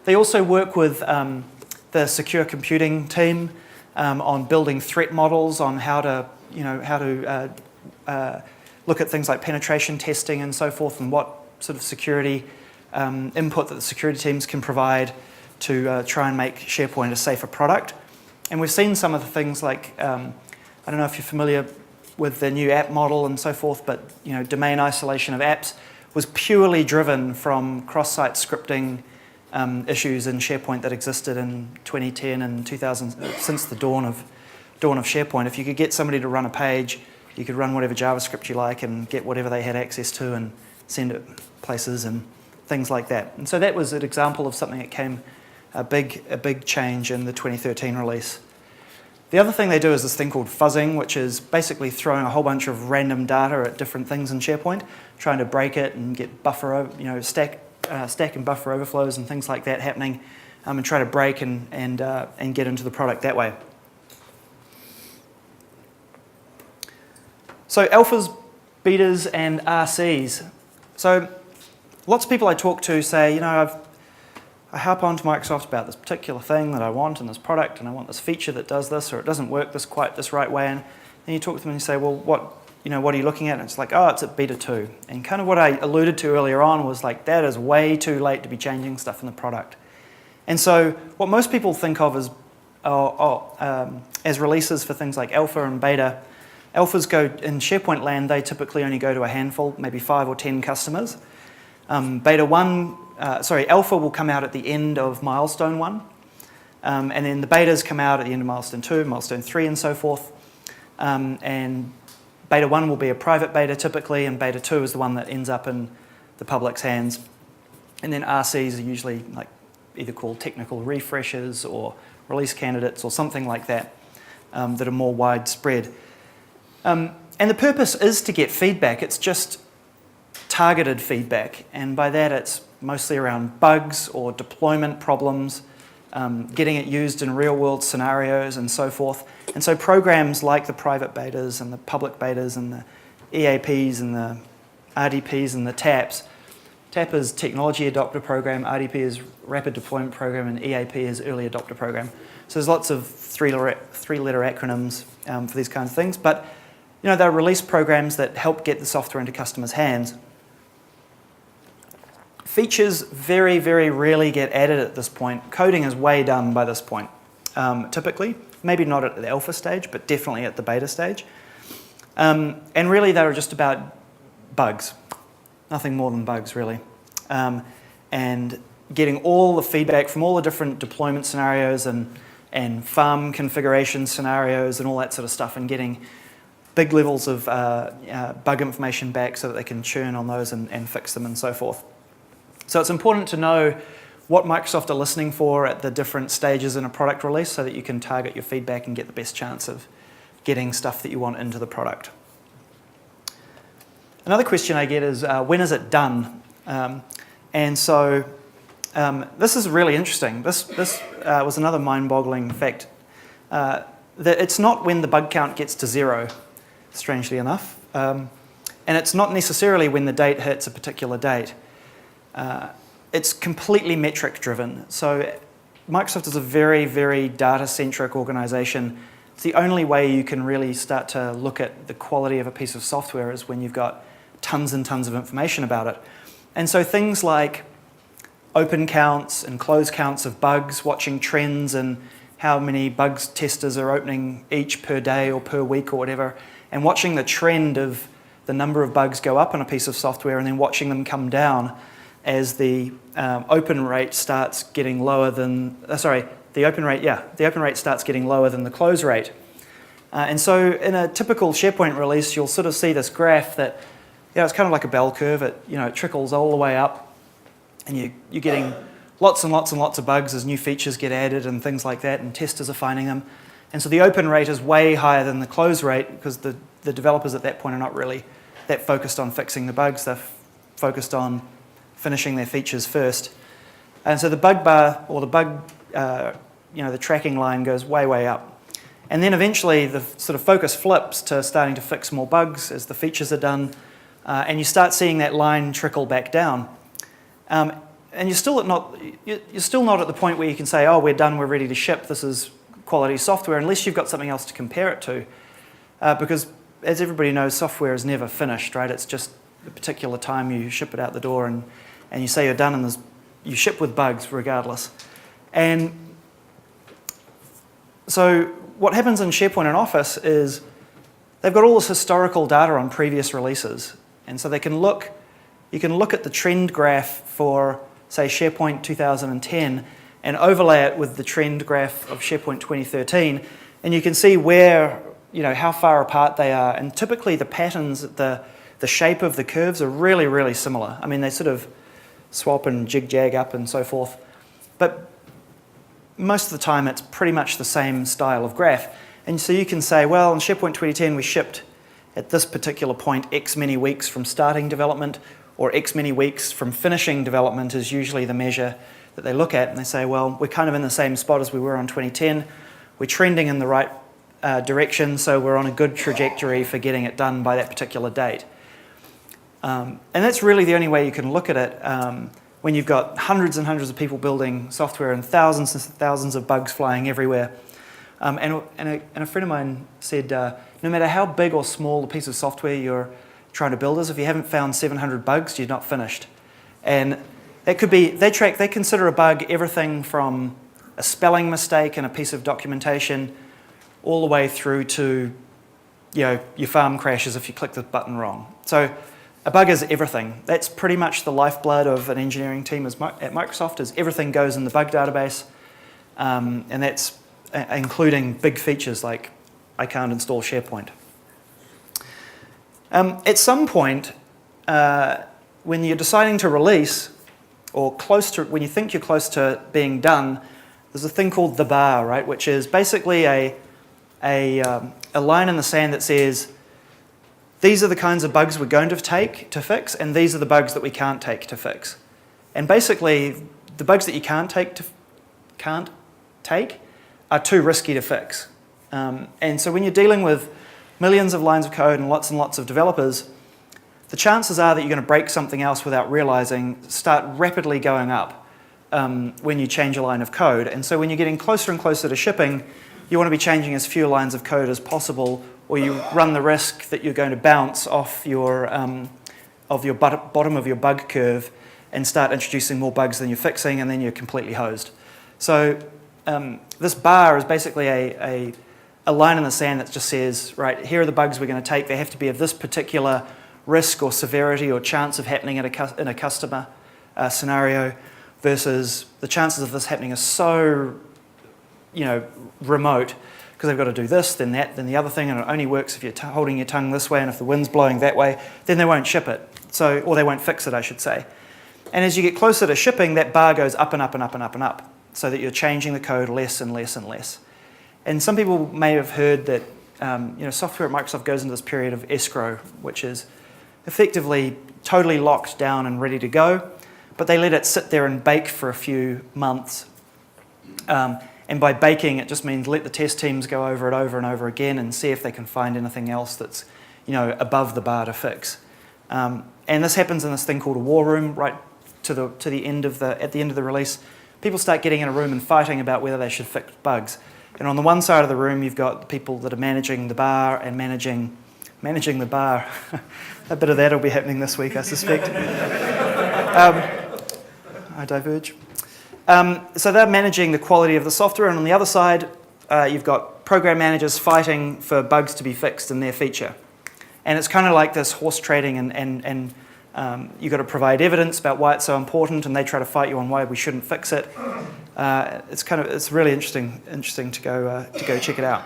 Speaker 1: They also work with the secure computing team on building threat models on how to look at things like penetration testing and so forth, and what sort of security input that the security teams can provide to try and make SharePoint a safer product. And we've seen some of the things like, I don't know if you're familiar with the new app model and so forth, but domain isolation of apps was purely driven from cross-site scripting issues in SharePoint that existed in 2010 and 2000, since the dawn of SharePoint. If you could get somebody to run a page, you could run whatever JavaScript you like and get whatever they had access to and send it places and things like that. And so that was an example of something that came a big change in the 2013 release. The other thing they do is this thing called fuzzing, which is basically throwing a whole bunch of random data at different things in SharePoint, trying to break it and get buffer, stack and buffer overflows and things like that happening, and try to break and get into the product that way. So alphas, betas, and RCs. So lots of people I talk to say, I harp on to Microsoft about this particular thing that I want in this product, and I want this feature that does this, or it doesn't work quite this right way. And then you talk to them and you say, well, what are you looking at? And it's like, oh, it's at beta 2. And kind of what I alluded to earlier on was like, that is way too late to be changing stuff in the product. And so what most people think of as releases for things like alpha and beta, alphas go, in SharePoint land, they typically only go to a handful, maybe 5 or 10 customers. Alpha will come out at the end of Milestone 1, and then the betas come out at the end of Milestone 2, Milestone 3, and so forth. And beta 1 will be a private beta typically, and beta 2 is the one that ends up in the public's hands. And then RCs are usually like either called technical refreshers or release candidates or something like that, that are more widespread. And the purpose is to get feedback. It's just targeted feedback, and by that it's mostly around bugs or deployment problems, getting it used in real-world scenarios and so forth. And so programs like the private betas and the public betas and the EAPs and the RDPs and the TAPs. TAP is Technology Adopter Program, RDP is Rapid Deployment Program, and EAP is Early Adopter Program. So there's lots of three-letter acronyms for these kinds of things, but they're release programs that help get the software into customers' hands. Features very, very rarely get added at this point. Coding is way done by this point, typically. Maybe not at the alpha stage, but definitely at the beta stage. And really, they're just about bugs. Nothing more than bugs, really. And getting all the feedback from all the different deployment scenarios and farm configuration scenarios and all that sort of stuff, and getting big levels of bug information back so that they can churn on those and fix them and so forth. So it's important to know what Microsoft are listening for at the different stages in a product release so that you can target your feedback and get the best chance of getting stuff that you want into the product. Another question I get is, when is it done? And so this is really interesting. This was another mind-boggling fact, that it's not when the bug count gets to 0, strangely enough. And it's not necessarily when the date hits a particular date. It's completely metric-driven. So Microsoft is a very, very data-centric organization. It's the only way you can really start to look at the quality of a piece of software is when you've got tons and tons of information about it. And so things like open counts and close counts of bugs, watching trends and how many bugs testers are opening each per day or per week or whatever, and watching the trend of the number of bugs go up on a piece of software and then watching them come down as the open rate starts getting lower than, the open rate starts getting lower than the close rate. And so in a typical SharePoint release, you'll sort of see this graph that, it's kind of like a bell curve. It trickles all the way up, and you're getting lots and lots and lots of bugs as new features get added and things like that, and testers are finding them. And so the open rate is way higher than the close rate because the developers at that point are not really that focused on fixing the bugs. They're focused on finishing their features first. And so the bug bar, or the bug, the tracking line goes way, way up. And then eventually the sort of focus flips to starting to fix more bugs as the features are done, and you start seeing that line trickle back down. And you're still not at the point where you can say, oh, we're done, we're ready to ship, this is quality software, unless you've got something else to compare it to. Because as everybody knows, software is never finished, right? It's just a particular time you ship it out the door and you say you're done, and you ship with bugs regardless. And so what happens in SharePoint and Office is they've got all this historical data on previous releases. And so you can look at the trend graph for, say, SharePoint 2010 and overlay it with the trend graph of SharePoint 2013, and you can see where, how far apart they are. And typically the patterns, the shape of the curves are really, really similar. I mean, they sort of swap and jig-jag up and so forth. But most of the time it's pretty much the same style of graph. And so you can say, well, in SharePoint 2010 we shipped at this particular point X many weeks from starting development, or X many weeks from finishing development is usually the measure that they look at. And they say, well, we're kind of in the same spot as we were on 2010. We're trending in the right direction, so we're on a good trajectory for getting it done by that particular date. And that's really the only way you can look at it when you've got hundreds and hundreds of people building software and thousands of bugs flying everywhere. And a friend of mine said, no matter how big or small the piece of software you're trying to build is, if you haven't found 700 bugs, you're not finished. And that could be, they consider a bug everything from a spelling mistake in a piece of documentation all the way through to, your farm crashes if you click the button wrong. So a bug is everything. That's pretty much the lifeblood of an engineering team at Microsoft, is everything goes in the bug database, and that's including big features like I can't install SharePoint. At some point, when you're deciding to release, or when you think you're close to being done, there's a thing called the bar, right, which is basically a line in the sand that says, these are the kinds of bugs we're going to take to fix, and these are the bugs that we can't take to fix. And basically, the bugs that you can't take are too risky to fix. And so when you're dealing with millions of lines of code and lots of developers, the chances are that you're going to break something else without realizing start rapidly going up when you change a line of code. And so when you're getting closer and closer to shipping, you want to be changing as few lines of code as possible, or you run the risk that you're going to bounce off your bottom of your bug curve and start introducing more bugs than you're fixing, and then you're completely hosed. So this bar is basically a line in the sand that just says, right, here are the bugs we're going to take. They have to be of this particular risk or severity or chance of happening in a customer scenario, versus the chances of this happening are so, remote, because they've got to do this, then that, then the other thing, and it only works if you're holding your tongue this way, and if the wind's blowing that way, then they won't ship it. Or they won't fix it, I should say. And as you get closer to shipping, that bar goes up and up and up and up and up, so that you're changing the code less and less and less. And some people may have heard that software at Microsoft goes into this period of escrow, which is effectively totally locked down and ready to go, but they let it sit there and bake for a few months. And by baking, it just means let the test teams go over it over and over again and see if they can find anything else that's above the bar to fix. And this happens in this thing called a war room, right at the end of the release. People start getting in a room and fighting about whether they should fix bugs. And on the one side of the room, you've got the people that are managing the bar and managing the bar. A bit of that will be happening this week, I suspect. I diverge. So they're managing the quality of the software, and on the other side, you've got program managers fighting for bugs to be fixed in their feature. And it's kind of like this horse trading, and you've got to provide evidence about why it's so important, and they try to fight you on why we shouldn't fix it. It's really interesting to go check it out.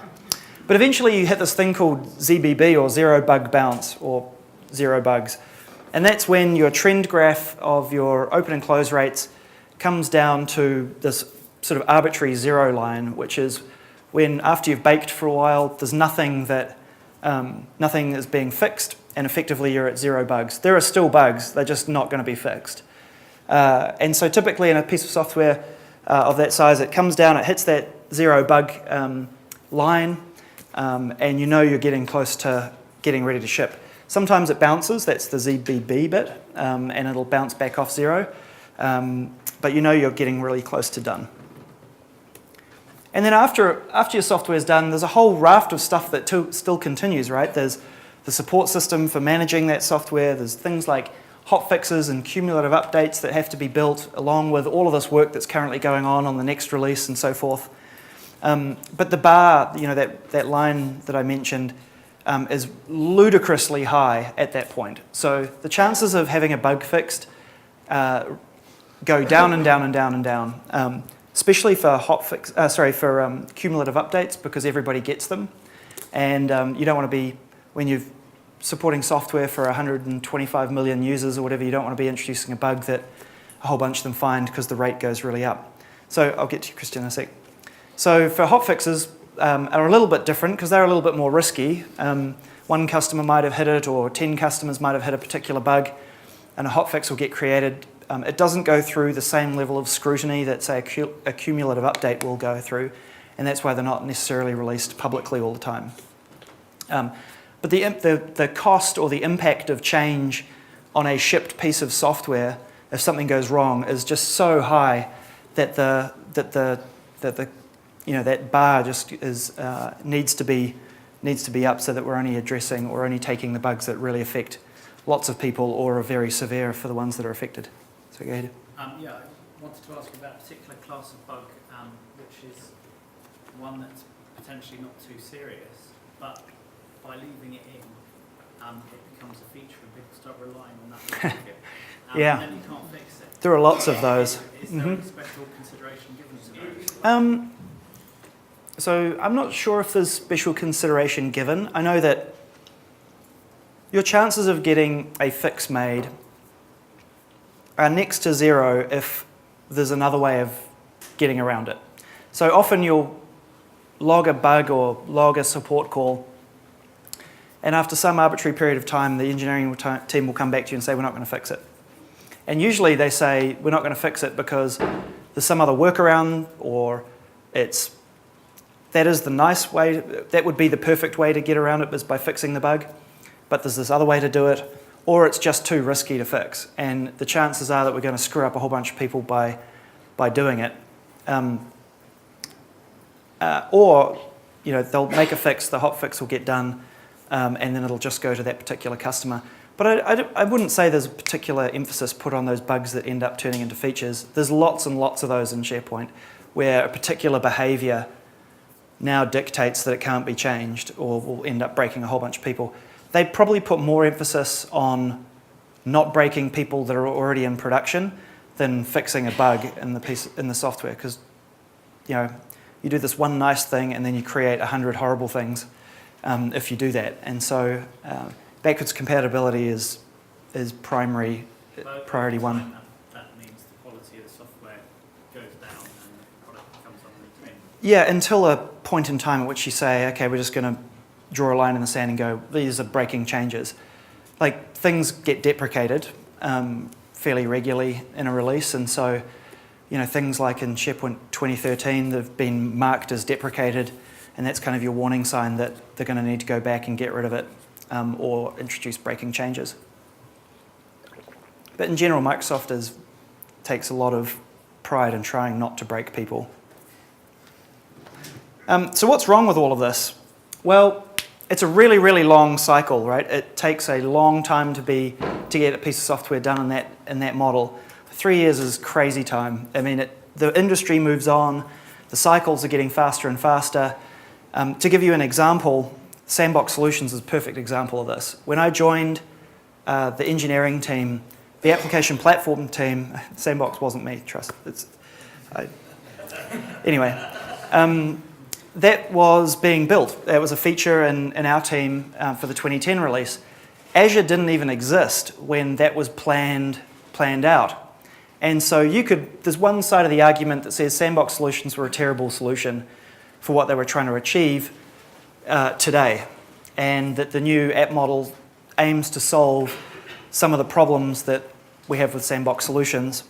Speaker 1: But eventually you hit this thing called ZBB, or zero bug bounce, or zero bugs. And that's when your trend graph of your open and close rates comes down to this sort of arbitrary zero line, which is when after you've baked for a while, there's nothing is being fixed, and effectively you're at zero bugs. There are still bugs, they're just not going to be fixed. And so typically in a piece of software of that size, it comes down, it hits that zero bug line, and you're getting close to getting ready to ship. Sometimes it bounces, that's the ZBB bit, and it'll bounce back off zero, but you're getting really close to done. And then after your software's done, there's a whole raft of stuff that still continues, right? There's the support system for managing that software, there's things like hotfixes and cumulative updates that have to be built along with all of this work that's currently going on the next release and so forth. But the bar, that line that I mentioned, is ludicrously high at that point. So the chances of having a bug fixed go down and down and down and down, especially for cumulative updates, because everybody gets them. And you don't want to be, when you're supporting software for 125 million users or whatever, you don't want to be introducing a bug that a whole bunch of them find because the rate goes really up. So I'll get to you, Christian, in a sec. So for hotfixes, are a little bit different because they're a little bit more risky. One customer might have hit it, or 10 customers might have hit a particular bug, and a hotfix will get created. It doesn't go through the same level of scrutiny that, say, a cumulative update will go through, and that's why they're not necessarily released publicly all the time. But the cost or the impact of change on a shipped piece of software, if something goes wrong, is just so high that that bar just needs to be up, so that we're only addressing or only taking the bugs that really affect lots of people or are very severe for the ones that are affected. So go ahead.
Speaker 3: I wanted to ask about a particular class of bug, which is one that's potentially not too serious, but by leaving it in, it becomes a feature and people start relying on that certificate.
Speaker 1: Yeah.
Speaker 3: And then you can't fix it.
Speaker 1: There are lots of those.
Speaker 3: Is there any special consideration given to those?
Speaker 1: So I'm not sure if there's special consideration given. I know that your chances of getting a fix made are next to zero if there's another way of getting around it. So often you'll log a bug or log a support call, and after some arbitrary period of time, the engineering team will come back to you and say, we're not going to fix it. And usually they say, we're not going to fix it because there's some other workaround, or that is the nice way, that would be the perfect way to get around it, is by fixing the bug, but there's this other way to do it, or it's just too risky to fix. And the chances are that we're going to screw up a whole bunch of people by doing it. Or they'll make a fix, the hot fix will get done, and then it'll just go to that particular customer. But I wouldn't say there's a particular emphasis put on those bugs that end up turning into features. There's lots and lots of those in SharePoint, where a particular behavior now dictates that it can't be changed or will end up breaking a whole bunch of people. They probably put more emphasis on not breaking people that are already in production than fixing a bug in the software, because you do this one nice thing and then you create 100 horrible things if you do that. And so backwards compatibility is priority one.
Speaker 3: That means the quality of the software goes down and the product becomes unmaintained.
Speaker 1: Yeah, until a point in time at which you say, okay, we're just going to draw a line in the sand and go, these are breaking changes. Like, things get deprecated fairly regularly in a release, and so things like in SharePoint 2013, they've been marked as deprecated, and that's kind of your warning sign that they're going to need to go back and get rid of it or introduce breaking changes. But in general, Microsoft takes a lot of pride in trying not to break people. So what's wrong with all of this? Well, it's a really, really long cycle, right? It takes a long time to get a piece of software done in that model. 3 years is crazy time. I mean, the industry moves on, the cycles are getting faster and faster. To give you an example, Sandbox Solutions is a perfect example of this. When I joined the engineering team, the application platform team, Sandbox wasn't me, trust. Anyway. That was being built. That was a feature in our team for the 2010 release. Azure didn't even exist when that was planned out. And so there's one side of the argument that says Sandbox Solutions were a terrible solution for what they were trying to achieve today, and that the new app model aims to solve some of the problems that we have with Sandbox Solutions,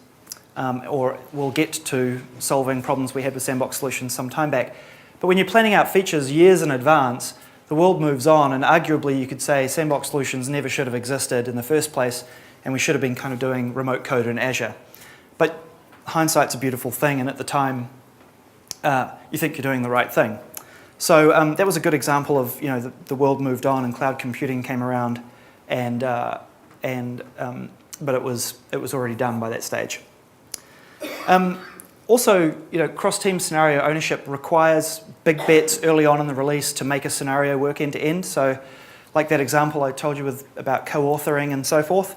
Speaker 1: or we'll get to solving problems we had with Sandbox Solutions some time back. But when you're planning out features years in advance, the world moves on, and arguably you could say Sandbox Solutions never should have existed in the first place, and we should have been kind of doing remote code in Azure. But hindsight's a beautiful thing, and at the time, you think you're doing the right thing. So that was a good example of the world moved on and cloud computing came around, but it was already done by that stage. Also, cross-team scenario ownership requires big bets early on in the release to make a scenario work end-to-end. So, like that example I told you about co-authoring and so forth,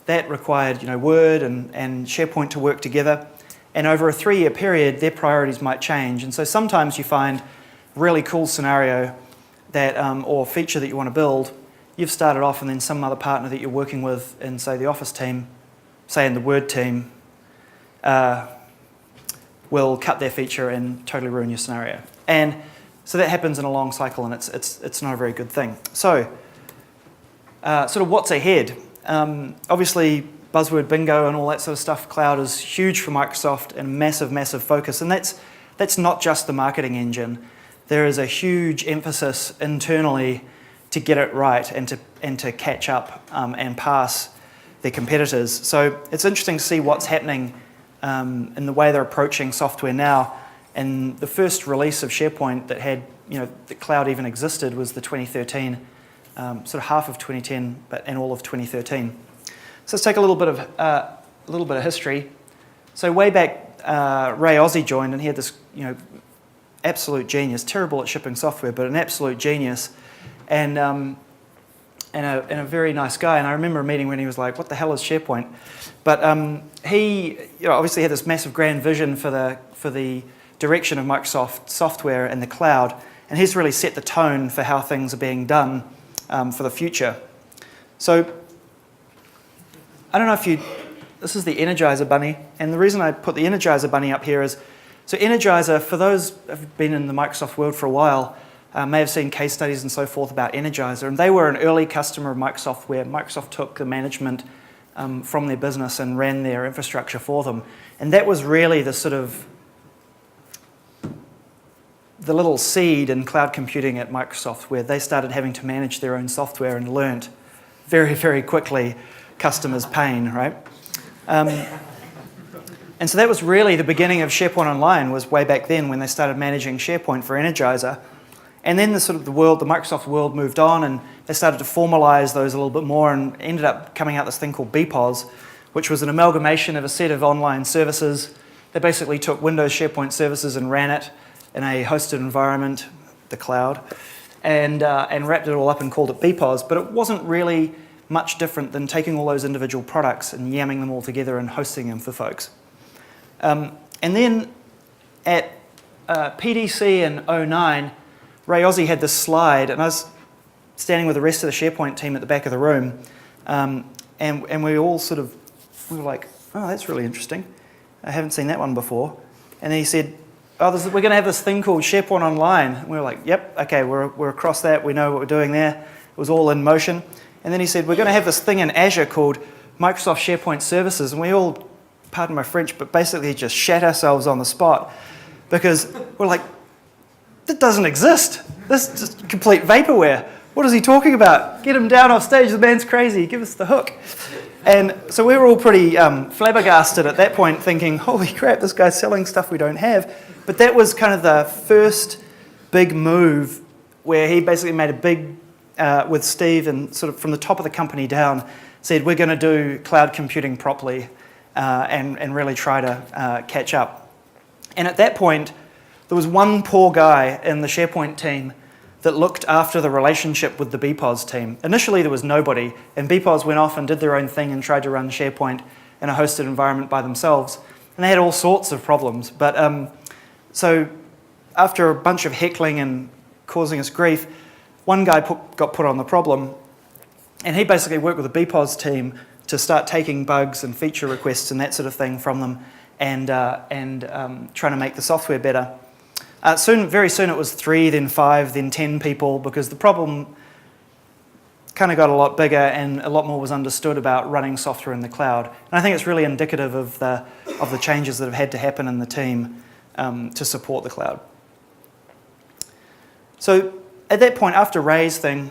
Speaker 1: that required Word and SharePoint to work together. And over a 3-year period, their priorities might change. And so sometimes you find a really cool scenario that, or feature that you want to build, you've started off, and then some other partner that you're working with in, say, the Office team, say in the Word team, will cut their feature and totally ruin your scenario. And so that happens in a long cycle, and it's not a very good thing. So, sort of what's ahead? Obviously, buzzword bingo and all that sort of stuff, cloud is huge for Microsoft and massive, massive focus. And that's not just the marketing engine. There is a huge emphasis internally to get it right and to catch up and pass their competitors. So it's interesting to see what's happening in the way they're approaching software now. And the first release of SharePoint that had, the cloud even existed was the 2013, sort of half of 2010, and all of 2013. So let's take a little bit of history. So way back, Ray Ozzie joined, and he had this, absolute genius, terrible at shipping software, but an absolute genius, and a very nice guy. And I remember a meeting when he was like, "What the hell is SharePoint?" But he, obviously had this massive grand vision for the direction of Microsoft software and the cloud, and he's really set the tone for how things are being done for the future. So I don't know if this is the Energizer Bunny, and the reason I put the Energizer Bunny up here is, so Energizer, for those who've been in the Microsoft world for a while, may have seen case studies and so forth about Energizer, and they were an early customer of Microsoft where Microsoft took the management from their business and ran their infrastructure for them. And that was really the sort of the little seed in cloud computing at Microsoft where they started having to manage their own software and learnt very, very quickly customers' pain, right? And so that was really the beginning of SharePoint Online, was way back then when they started managing SharePoint for Energizer. And then the Microsoft world moved on, and they started to formalize those a little bit more, and ended up coming out this thing called BPOS, which was an amalgamation of a set of online services. They basically took Windows SharePoint services and ran it in a hosted environment, the cloud, and wrapped it all up and called it BPOS. But it wasn't really much different than taking all those individual products and yamming them all together and hosting them for folks. And then at PDC in 2009, Ray Ozzie had this slide, and I was standing with the rest of the SharePoint team at the back of the room, and we all we were like, oh, that's really interesting. I haven't seen that one before. And then he said, oh, we're going to have this thing called SharePoint Online. And we were like, yep, okay, we're across that. We know what we're doing there. It was all in motion. And then he said, we're going to have this thing in Azure called Microsoft SharePoint Services. And we all, pardon my French, but basically just shat ourselves on the spot because we're like, that doesn't exist. This is just complete vaporware. What is he talking about? Get him down off stage. The man's crazy. Give us the hook. And so we were all pretty flabbergasted at that point, thinking, holy crap, this guy's selling stuff we don't have. But that was kind of the first big move where he basically made a big, with Steve and sort of from the top of the company down, said, we're going to do cloud computing properly and really try to catch up. And at that point, there was one poor guy in the SharePoint team that looked after the relationship with the BPOS team. Initially, there was nobody, and BPOS went off and did their own thing and tried to run SharePoint in a hosted environment by themselves. And they had all sorts of problems. But so after a bunch of heckling and causing us grief, one guy got put on the problem, and he basically worked with the BPOS team to start taking bugs and feature requests and that sort of thing from them and trying to make the software better. Very soon it was 3, then 5, then 10 people, because the problem kind of got a lot bigger and a lot more was understood about running software in the cloud. And I think it's really indicative of the changes that have had to happen in the team to support the cloud. So at that point, after Ray's thing,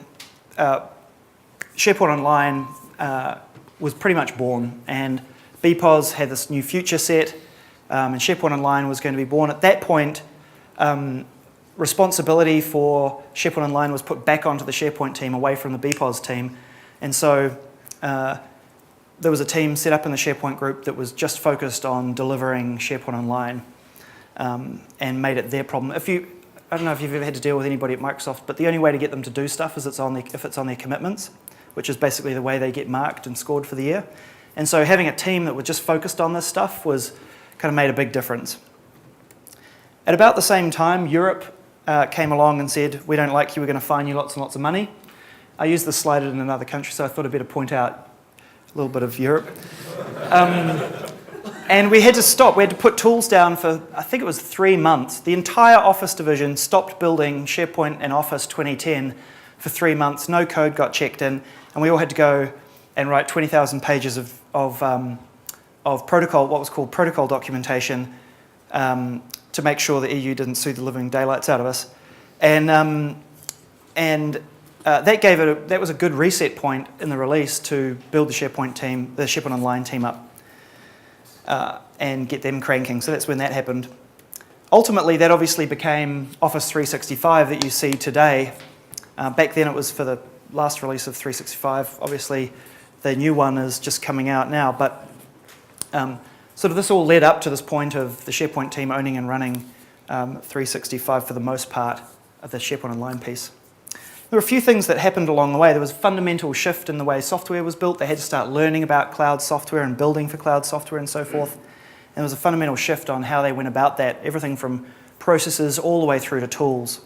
Speaker 1: SharePoint Online was pretty much born, and BPOS had this new future set, and SharePoint Online was going to be born. At that point, responsibility for SharePoint Online was put back onto the SharePoint team away from the BPOS team. And so there was a team set up in the SharePoint group that was just focused on delivering SharePoint Online and made it their problem. I don't know if you've ever had to deal with anybody at Microsoft, but the only way to get them to do stuff is if it's on their commitments, which is basically the way they get marked and scored for the year. And so having a team that was just focused on this stuff was kind of made a big difference. At about the same time, Europe came along and said, we don't like you, we're going to fine you lots and lots of money. I used this slide in another country, so I thought I'd better point out a little bit of Europe. And we had to stop. We had to put tools down for, I think it was 3 months. The entire Office division stopped building SharePoint and Office 2010 for 3 months. No code got checked in, and we all had to go and write 20,000 pages of protocol, what was called protocol documentation, to make sure the EU didn't sue the living daylights out of us. And that was a good reset point in the release to build the SharePoint team, the SharePoint Online team up, and get them cranking. So that's when that happened. Ultimately, that obviously became Office 365 that you see today. Back then, it was for the last release of 365. Obviously, the new one is just coming out now, but sort of this all led up to this point of the SharePoint team owning and running 365 for the most part of the SharePoint Online piece. There were a few things that happened along the way. There was a fundamental shift in the way software was built. They had to start learning about cloud software and building for cloud software and so forth. And there was a fundamental shift on how they went about that, everything from processes all the way through to tools.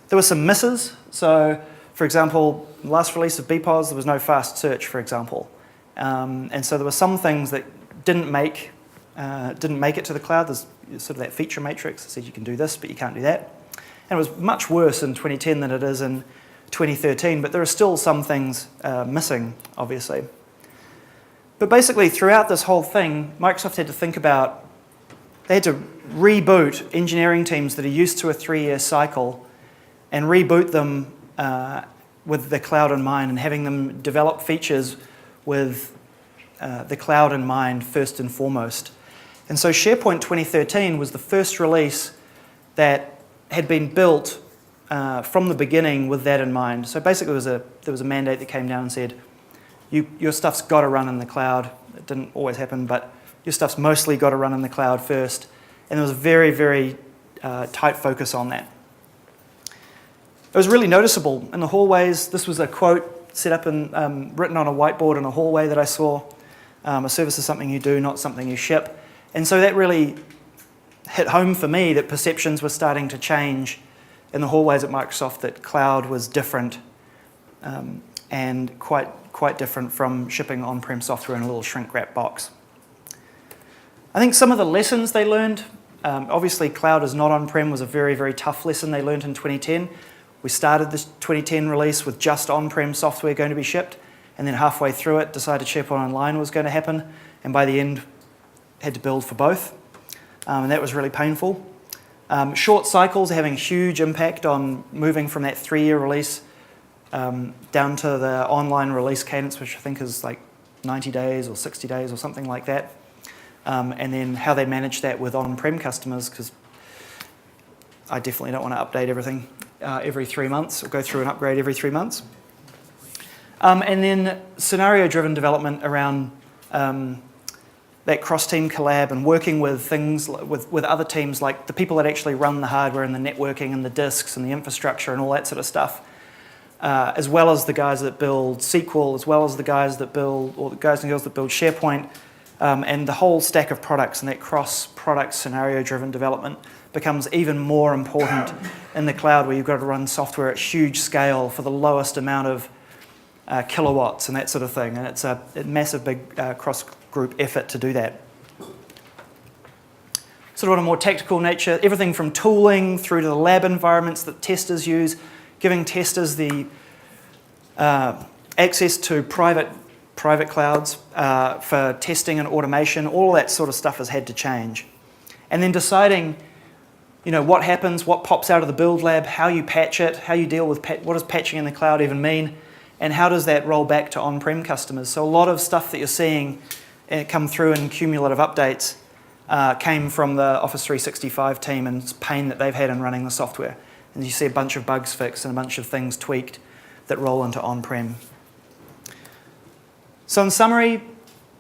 Speaker 1: There were some misses. So, for example, the last release of BPOS, there was no fast search, for example. And so there were some things that didn't make it to the cloud. There's sort of that feature matrix that says you can do this, but you can't do that. And it was much worse in 2010 than it is in 2013, but there are still some things missing, obviously. But basically, throughout this whole thing, Microsoft had to think about, they had to reboot engineering teams that are used to a 3-year cycle and reboot them with the cloud in mind and having them develop features with the cloud in mind first and foremost. And so SharePoint 2013 was the first release that had been built from the beginning with that in mind. So basically there was a mandate that came down and said, your stuff's got to run in the cloud. It didn't always happen, but your stuff's mostly got to run in the cloud first. And there was a very, very tight focus on that. It was really noticeable in the hallways. This was a quote set up and written on a whiteboard in a hallway that I saw. A service is something you do, not something you ship. And so that really hit home for me that perceptions were starting to change in the hallways at Microsoft, that cloud was different and quite different from shipping on-prem software in a little shrink-wrap box. I think some of the lessons they learned, obviously cloud is not on-prem, was a very, very tough lesson they learned in 2010. We started this 2010 release with just on-prem software going to be shipped, and then halfway through it decided SharePoint Online was going to happen, and by the end had to build for both, and that was really painful. Short cycles are having a huge impact on moving from that 3-year release down to the online release cadence, which I think is like 90 days or 60 days or something like that, and then how they manage that with on-prem customers, because I definitely don't want to update everything every 3 months or go through an upgrade every 3 months. And then scenario-driven development around that cross-team collab and working with things with other teams, like the people that actually run the hardware and the networking and the disks and the infrastructure and all that sort of stuff, as well as the guys that build SQL, as well as the guys that build, or the guys and girls that build SharePoint, and the whole stack of products, and that cross-product scenario-driven development becomes even more important in the cloud, where you've got to run software at huge scale for the lowest amount of kilowatts and that sort of thing. And it's a massive, big cross-group effort to do that. Sort of on a more tactical nature, everything from tooling through to the lab environments that testers use, giving testers the access to private clouds for testing and automation. All that sort of stuff has had to change. And then deciding, what happens, what pops out of the build lab, how you patch it, how you deal with what does patching in the cloud even mean, and how does that roll back to on-prem customers. So a lot of stuff that you're seeing come through in cumulative updates came from the Office 365 team and pain that they've had in running the software. And you see a bunch of bugs fixed and a bunch of things tweaked that roll into on-prem. So in summary,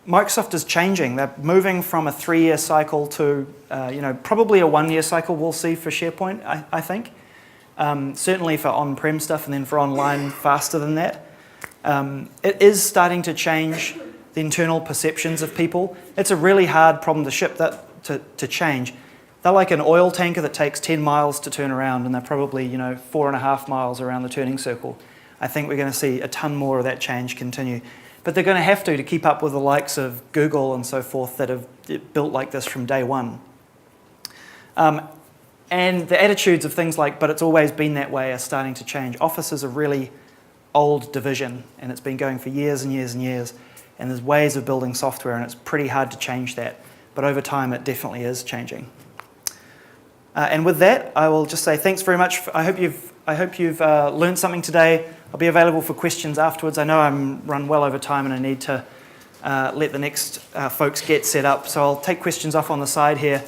Speaker 1: Microsoft is changing. They're moving from a 3-year cycle to probably a 1-year cycle we'll see for SharePoint, I think. Certainly for on-prem stuff, and then for online faster than that. It is starting to change the internal perceptions of people. It's a really hard problem to ship to change. They're like an oil tanker that takes 10 miles to turn around, and they're probably 4.5 miles around the turning circle. I think we're going to see a ton more of that change continue. But they're going to have to keep up with the likes of Google and so forth that have built like this from day one. And the attitudes of things like, but it's always been that way, are starting to change. Office is a really old division, and it's been going for years and years and years. And there's ways of building software, and it's pretty hard to change that. But over time, it definitely is changing. And with that, I will just say thanks very much. I hope you've learned something today. I'll be available for questions afterwards. I know I'm run well over time, and I need to let the next folks get set up. So I'll take questions off on the side here.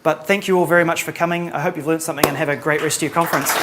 Speaker 1: But thank you all very much for coming. I hope you've learned something, and have a great rest of your conference.